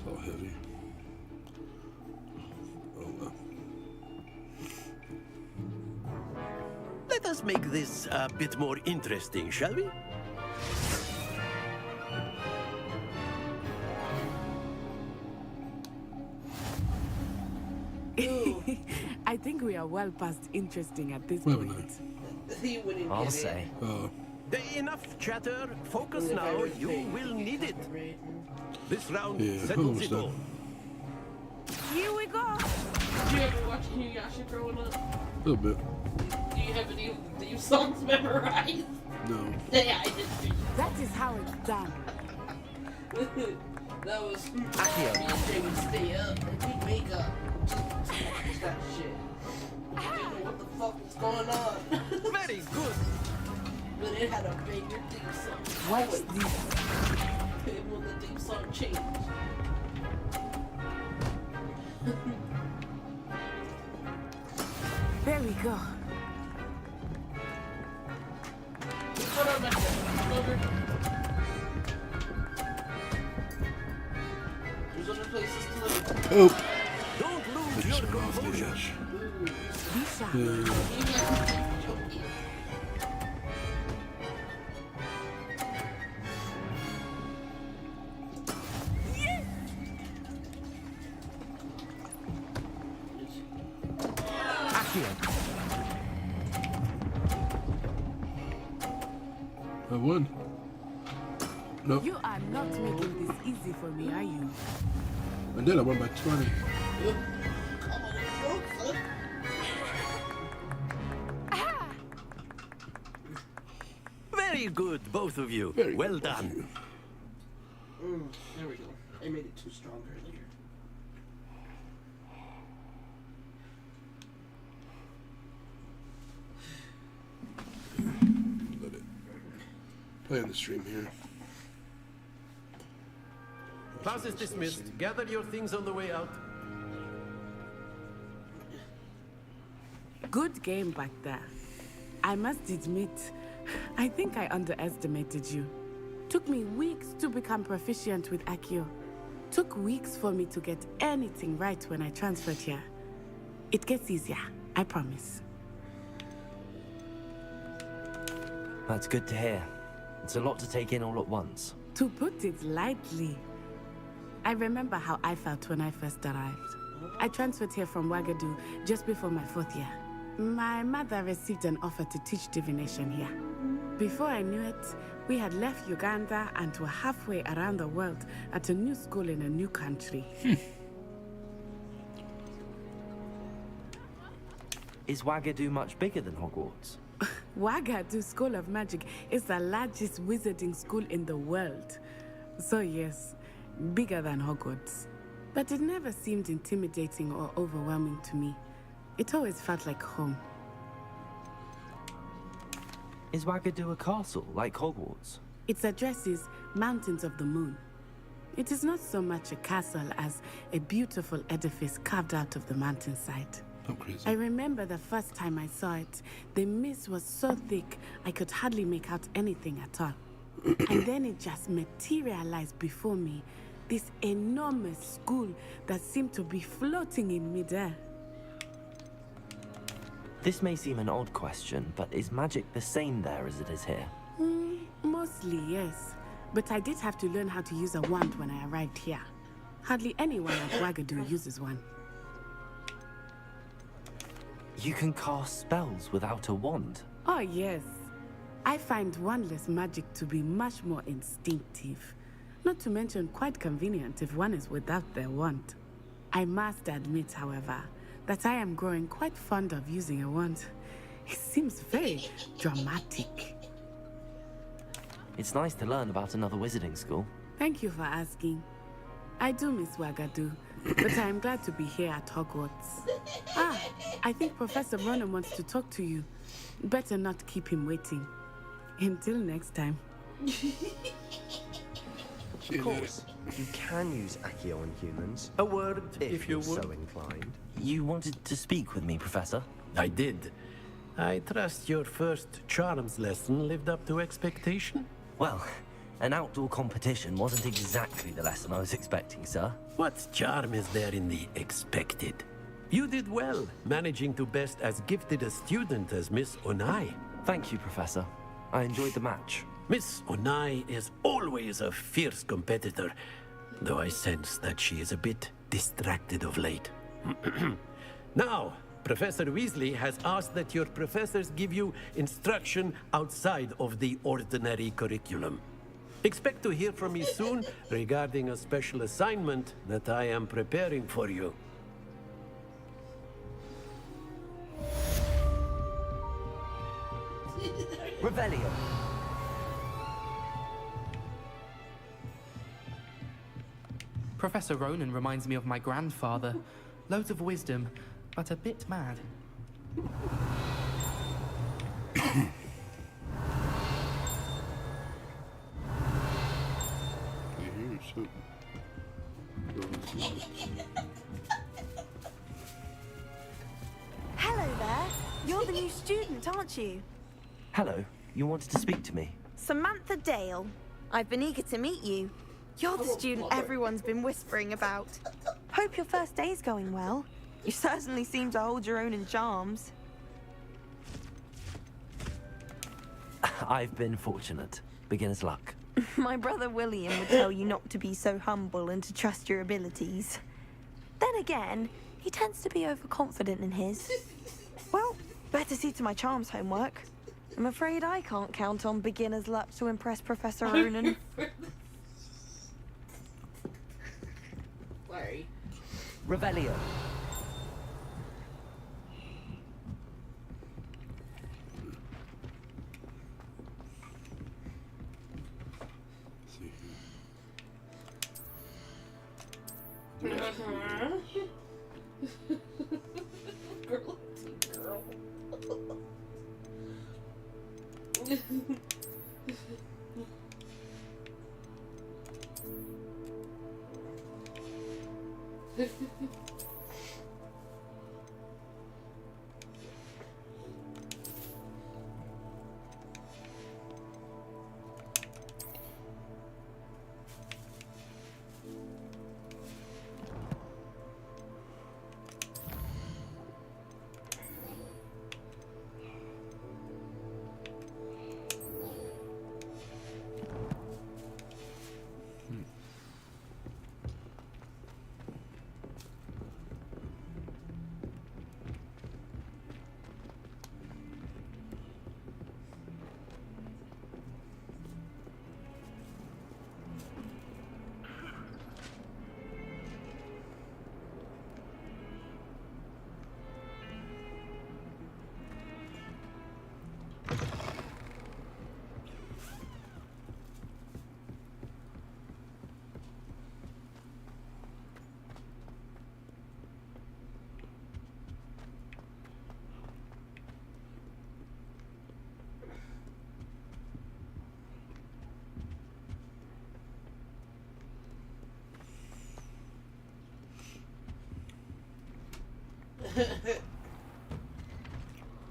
So heavy. Oh well. Let us make this a bit more interesting, shall we? I think we are well past interesting at this Wait a point. minute. He wouldn't I'll get say. Oh. Enough chatter. Focus now. You will need it. This round Yeah, settles almost it done. all. Here we go. Did you ever watch Inuyasha growing up? A little bit. Do you have any of these songs memorized? No. Yeah, I did too. That is how it's done. That was Accio. Jamie stay up and we wake up. What's that shit? I didn't know what the fuck was going on. Very good. But it had a banger theme song. What's this? It will the theme song change. There we go. Hold on back there. Over. There's other places to live. Oh. Don't lose your composure. I won. No. You are not making this easy for me, are you? And then I won by 20. Very good, both of you. Very well good, done. There we go. I made it too strong earlier. Let it play on the stream here. Class is dismissed. Gather your things on the way out. Good game back there. I must admit, I think I underestimated you. Took me weeks to become proficient with Accio. Took weeks for me to get anything right when I transferred here. It gets easier, I promise. That's good to hear. It's a lot to take in all at once. To put it lightly, I remember how I felt when I first arrived. I transferred here from Wagadu just before my 4th year. My mother received an offer to teach divination here. Before I knew it, we had left Uganda and were halfway around the world at a new school in a new country. Is Wagadu much bigger than Hogwarts? Wagadu School of Magic is the largest wizarding school in the world. So yes, bigger than Hogwarts. But it never seemed intimidating or overwhelming to me. It always felt like home. Is Wagadu a castle, like Hogwarts? Its address is Mountains of the Moon. It is not so much a castle as a beautiful edifice carved out of the mountainside. I'm crazy. I remember the first time I saw it, the mist was so thick I could hardly make out anything at all. And then it just materialized before me, this enormous school that seemed to be floating in midair. This may seem an odd question, but is magic the same there as it is here? Mostly, yes. But I did have to learn how to use a wand when I arrived here. Hardly anyone at Wagadu uses one. You can cast spells without a wand? Oh, yes. I find wandless magic to be much more instinctive. Not to mention quite convenient if one is without their wand. I must admit, however, that I am growing quite fond of using a wand. It seems very dramatic. It's nice to learn about another wizarding school. Thank you for asking. I do miss Wagadu, but I am glad to be here at Hogwarts. I think Professor Ronan wants to talk to you. Better not keep him waiting. Until next time. Of course, you can use Accio on humans. A word, if you you're would. so inclined. You wanted to speak with me, Professor? I did. I trust your first charms lesson lived up to expectation? Well, an outdoor competition wasn't exactly the lesson I was expecting, sir. What charm is there in the expected? You did well, managing to best as gifted a student as Miss Onai. Thank you, Professor. I enjoyed the match. Miss Onai is always a fierce competitor, though I sense that she is a bit distracted of late. Now, Professor Weasley has asked that your professors give you instruction outside of the ordinary curriculum. Expect to hear from me soon regarding a special assignment that I am preparing for you. Revelio. Professor Ronan reminds me of my grandfather. Loads of wisdom, but a bit mad. Hello there. You're the new student, aren't you? Hello. You wanted to speak to me? Samantha Dale. I've been eager to meet you. You're the student everyone's been whispering about. Hope your first day's going well. You certainly seem to hold your own in charms. I've been fortunate. Beginner's luck. My brother William would tell you not to be so humble and to trust your abilities. Then again, he tends to be overconfident in his. Well, better see to my charms homework. I'm afraid I can't count on beginner's luck to impress Professor Ronan. Sorry. Revelio. Girl.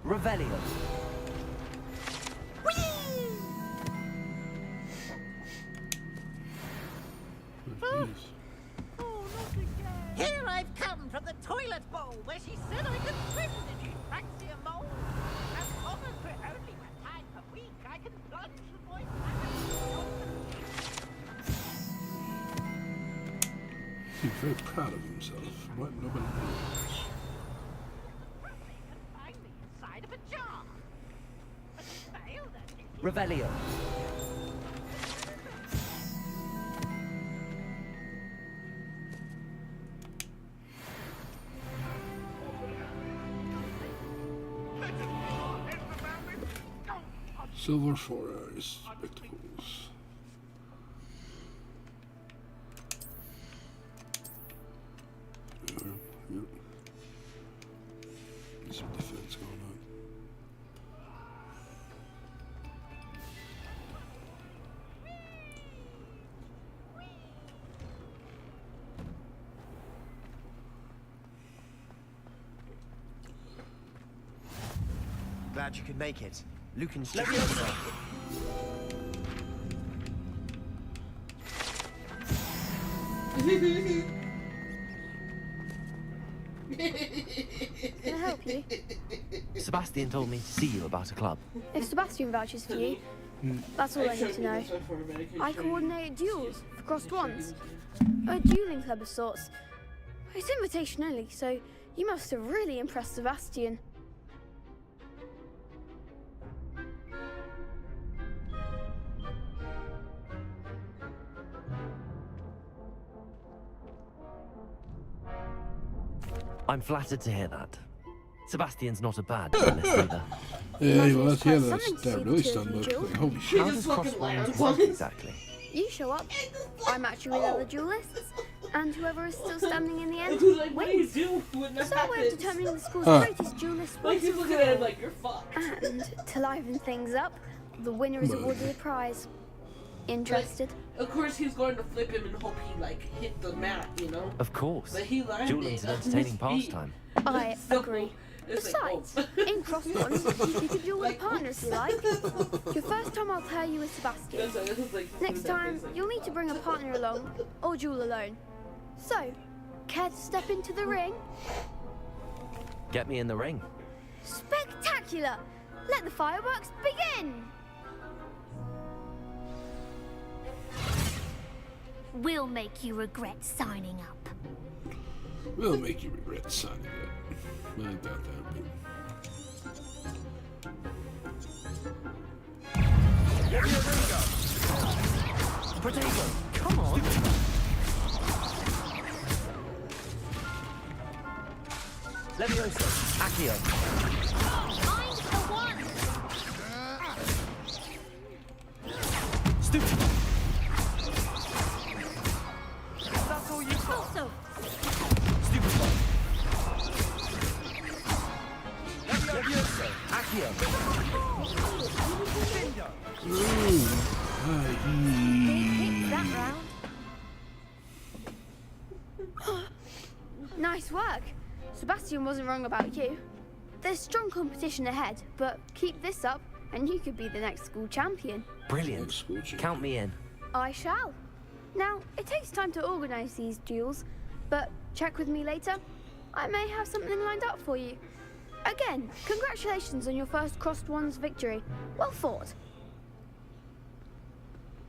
Revelio. Here I've come from the toilet bowl where she said I could swim. Did you fancy a mole? As long as we're only one time per week, I can plunge the boy He's very proud of himself. What? Nobody knows. inside of a jar. But he failed at it. Revelio. Silver 4-eyes spectacles. Yep. Some defense going on. Glad you could make it. Lucan's Can I help you? Sebastian told me to see you about a club. If Sebastian vouches for you, that's all I need to know. I coordinate duels for crossed ones. A dueling club of sorts. It's invitation only, so you must have really impressed Sebastian. I'm flattered to hear that. Sebastian's not a bad duelist either. Yeah, well, that's that really stunned look. Like, holy shit. How does crossbones work exactly? You show up, I match you with other duelists, And whoever is still standing in the end Like, what do you wins. do when that It's our way of happens? determining the school's Huh. greatest duelist. Like, he's looking at him like, you're fucked. And to liven things up, the winner is awarded a prize. Interested? Like, of course, he's going to flip him and hope he like hit the mat, you know. Of course. But he learned Dueling's it. an entertaining pastime. I agree. It's like, Besides, in cross ones, you could duel with a partner if you like. Your first time I'll pair you with Sebastian. Next time, you'll need to bring a partner along, or duel alone. So, care to step into the ring? Get me in the ring. Spectacular! Let the fireworks begin! We'll make you regret signing up. We'll make you regret signing up. I doubt that. Potato, come on. Levioso, Accio. I'm the one! Stupid. That's all you got. Also. Stupid one. Levioso, Accio. That round. Nice work. Sebastian wasn't wrong about you. There's strong competition ahead, but keep this up and you could be the next school champion. Brilliant. Count me in. I shall. Now, it takes time to organise these duels, but check with me later. I may have something lined up for you. Again, congratulations on your first Crossed Ones victory. Well fought.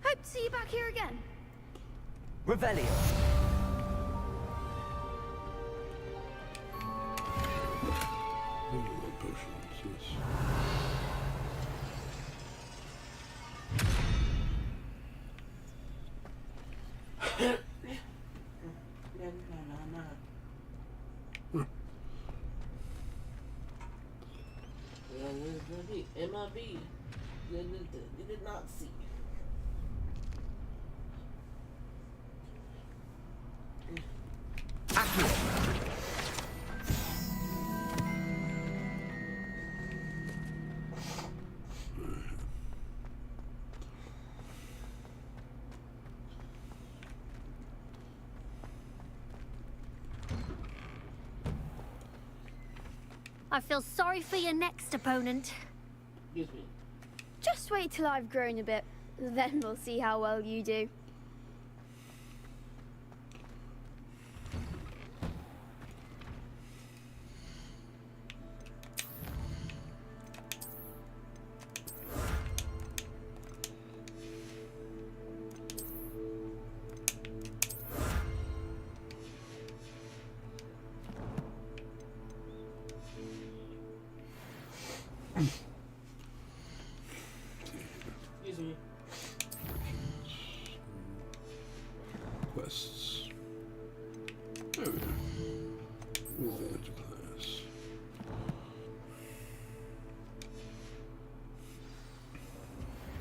Hope to see you back here again. Revelio. MIB. You did not see. I feel sorry for your next opponent. Excuse me. Just wait till I've grown a bit, then we'll see how well you do. Excuse me. Quests. There we go. Revenge class.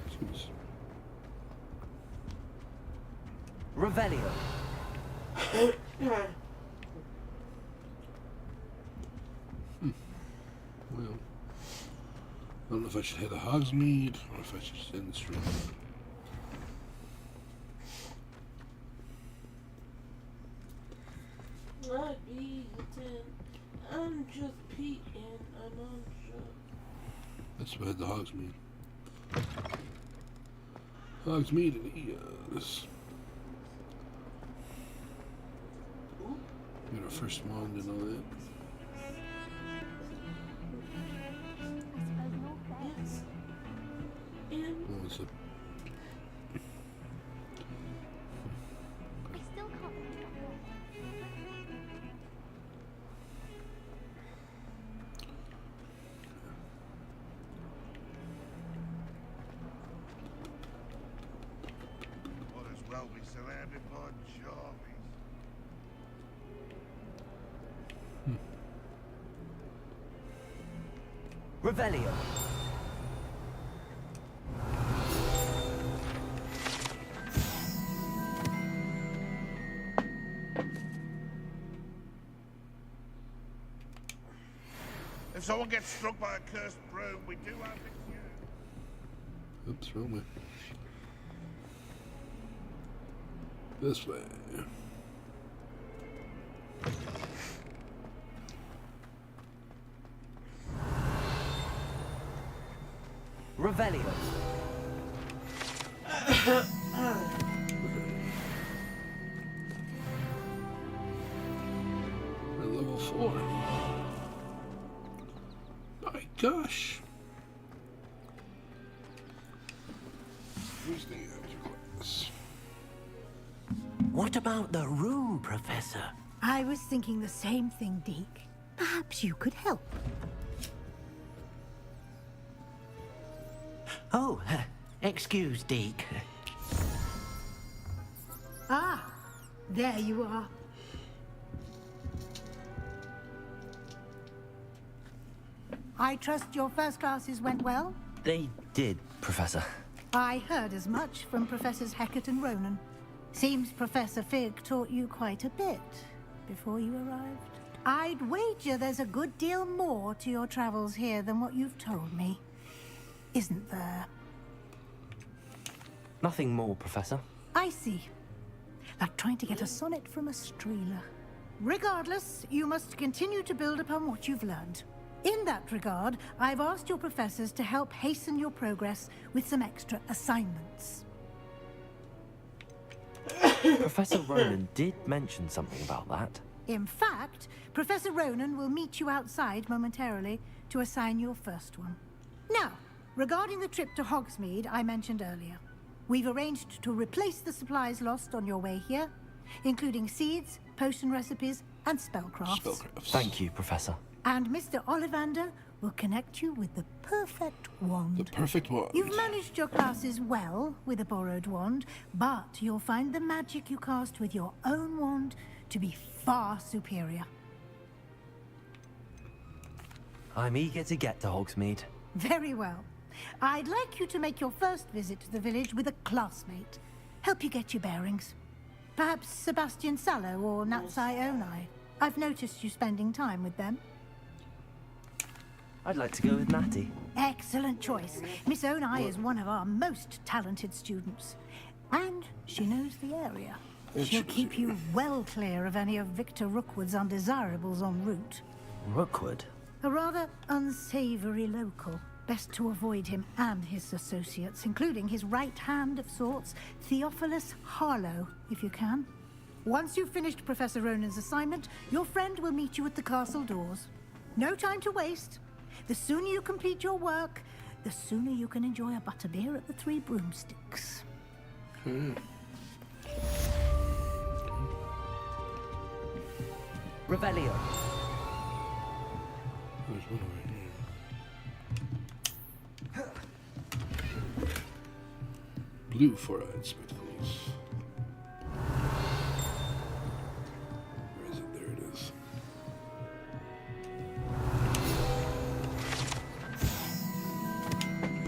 Jeez. Revelio. Well, I don't know if I should head to Hogsmeade or if I should just end the stream. Not be the 10. I'm just Pete and I'm on show. Let's head to Hogsmeade. Hogsmeade and Eos. Get our first wand and all that. Yes. And What was it? I still can't believe Might as well be surrounded by Jarvis. Revelio. If someone gets struck by a cursed broom, we do have the cure. Oops, wrong way. This way. Revelio. We're level 4. My gosh. Who's the answer class? What about the room, Professor? I was thinking the same thing, Deke. Perhaps you could help. Oh, excuse, Deke. Ah, there you are. I trust your first classes went well? They did, Professor. I heard as much from Professors Hecat and Ronan. Seems Professor Fig taught you quite a bit before you arrived. I'd wager there's a good deal more to your travels here than what you've told me. Isn't there? Nothing more, Professor. I see. Like trying to get a sonnet from a streeler. Regardless, you must continue to build upon what you've learned. In that regard, I've asked your professors to help hasten your progress with some extra assignments. Professor Ronan did mention something about that. In fact, Professor Ronan will meet you outside momentarily to assign your first one. Now, regarding the trip to Hogsmeade I mentioned earlier, we've arranged to replace the supplies lost on your way here, including seeds, potion recipes, and spellcrafts. Thank you, Professor. And Mr. Ollivander will connect you with the perfect wand. The perfect wand. You've managed your classes well with a borrowed wand, but you'll find the magic you cast with your own wand to be far superior. I'm eager to get to Hogsmeade. Very well. I'd like you to make your first visit to the village with a classmate. Help you get your bearings. Perhaps Sebastian Sallow or Natsai Onai. I've noticed you spending time with them. I'd like to go with Natty. Excellent choice. Miss Onai is one of our most talented students. And she knows the area. She'll keep you well clear of any of Victor Rookwood's undesirables en route. Rookwood? A rather unsavory local. Best to avoid him and his associates, including his right hand of sorts, Theophilus Harlow, if you can. Once you've finished Professor Ronan's assignment, your friend will meet you at the castle doors. No time to waste. The sooner you complete your work, the sooner you can enjoy a butterbeer at the Three Broomsticks. Revelio. There's one over here. Blue four-eyed spectacles. Where is it? There it is.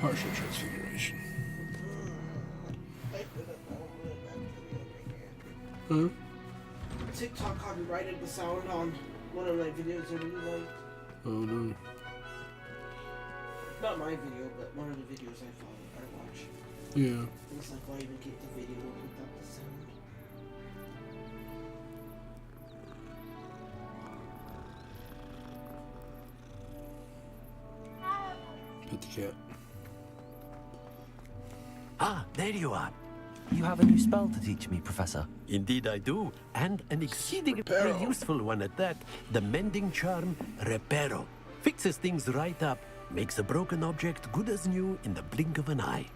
Partial transfiguration. Huh? TikTok copyrighted the sound on one of my videos I really liked. Oh no. Not my video, but one of the videos I watch. Yeah. It's like, why even keep the video without the sound? Pet the cat. Ah, there you are. You have a new spell to teach me, Professor. Indeed I do, and an exceedingly useful one at that. The mending charm, Reparo. Fixes things right up, makes a broken object good as new in the blink of an eye.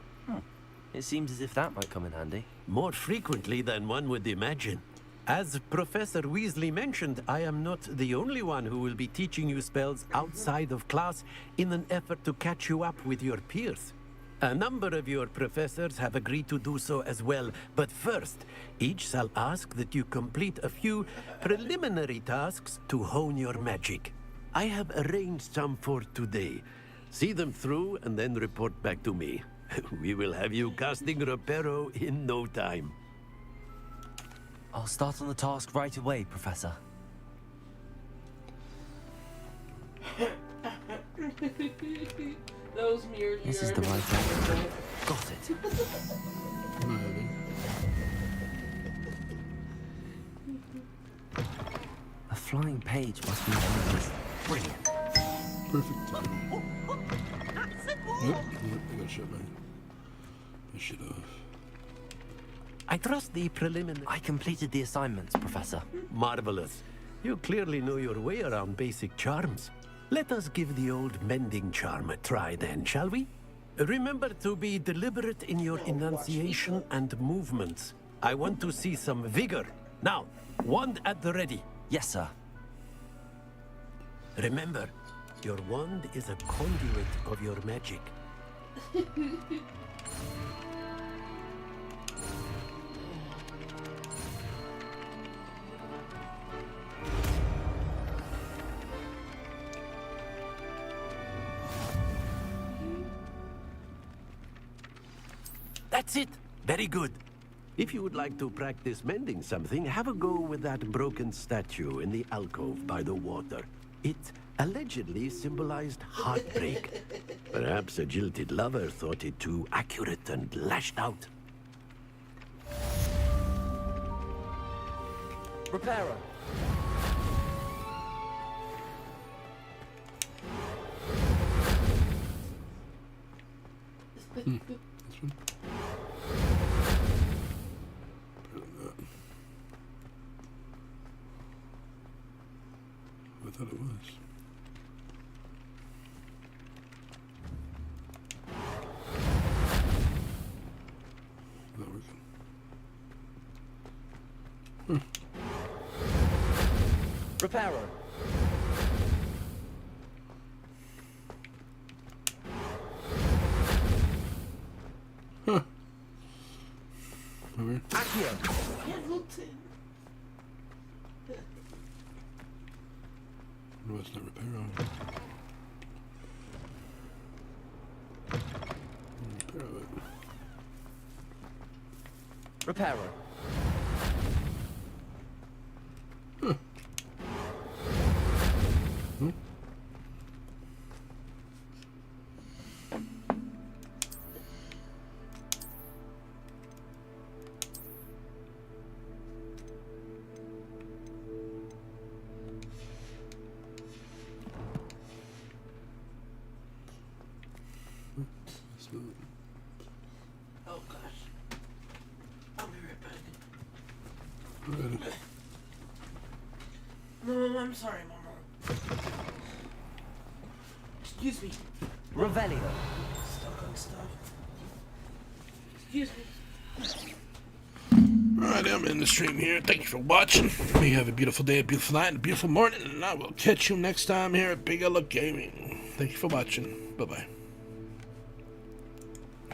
It seems as if that might come in handy. More frequently than one would imagine. As Professor Weasley mentioned, I am not the only one who will be teaching you spells outside of class in an effort to catch you up with your peers. A number of your professors have agreed to do so as well, but first, each shall ask that you complete a few preliminary tasks to hone your magic. I have arranged some for today. See them through and then report back to me. We will have you casting Reparo in no time. I'll start on the task right away, Professor. That was me earlier. This is the right angle. Got it. A flying page must be one of these. Brilliant. Perfect timing. Yep, I got shut back. I should have. I trust the preliminary... I completed the assignments, Professor. Marvelous. You clearly know your way around basic charms. Let us give the old mending charm a try then, shall we? Remember to be deliberate in your enunciation and movements. I want to see some vigor. Now, wand at the ready. Yes, sir. Remember, your wand is a conduit of your magic. That's it. Very good. If you would like to practice mending something, have a go with that broken statue in the alcove by the water. It allegedly symbolized heartbreak. Perhaps a jilted lover thought it too accurate and lashed out. Repairer. I thought it was. Not working. Repairer. Huh. Over. Accio. No, it's not repair on. Repair on it. Repairer. Huh. Hmm? Oh gosh. I'll be right back. Ready. No, I'm sorry, Mama. Excuse me. Revelio. Stuck on stuff. Excuse me. Alright, I'm in the stream here. Thank you for watching. May you have a beautiful day, a beautiful night, and a beautiful morning, and I will catch you next time here at Big Ella Gaming. Thank you for watching. Bye-bye.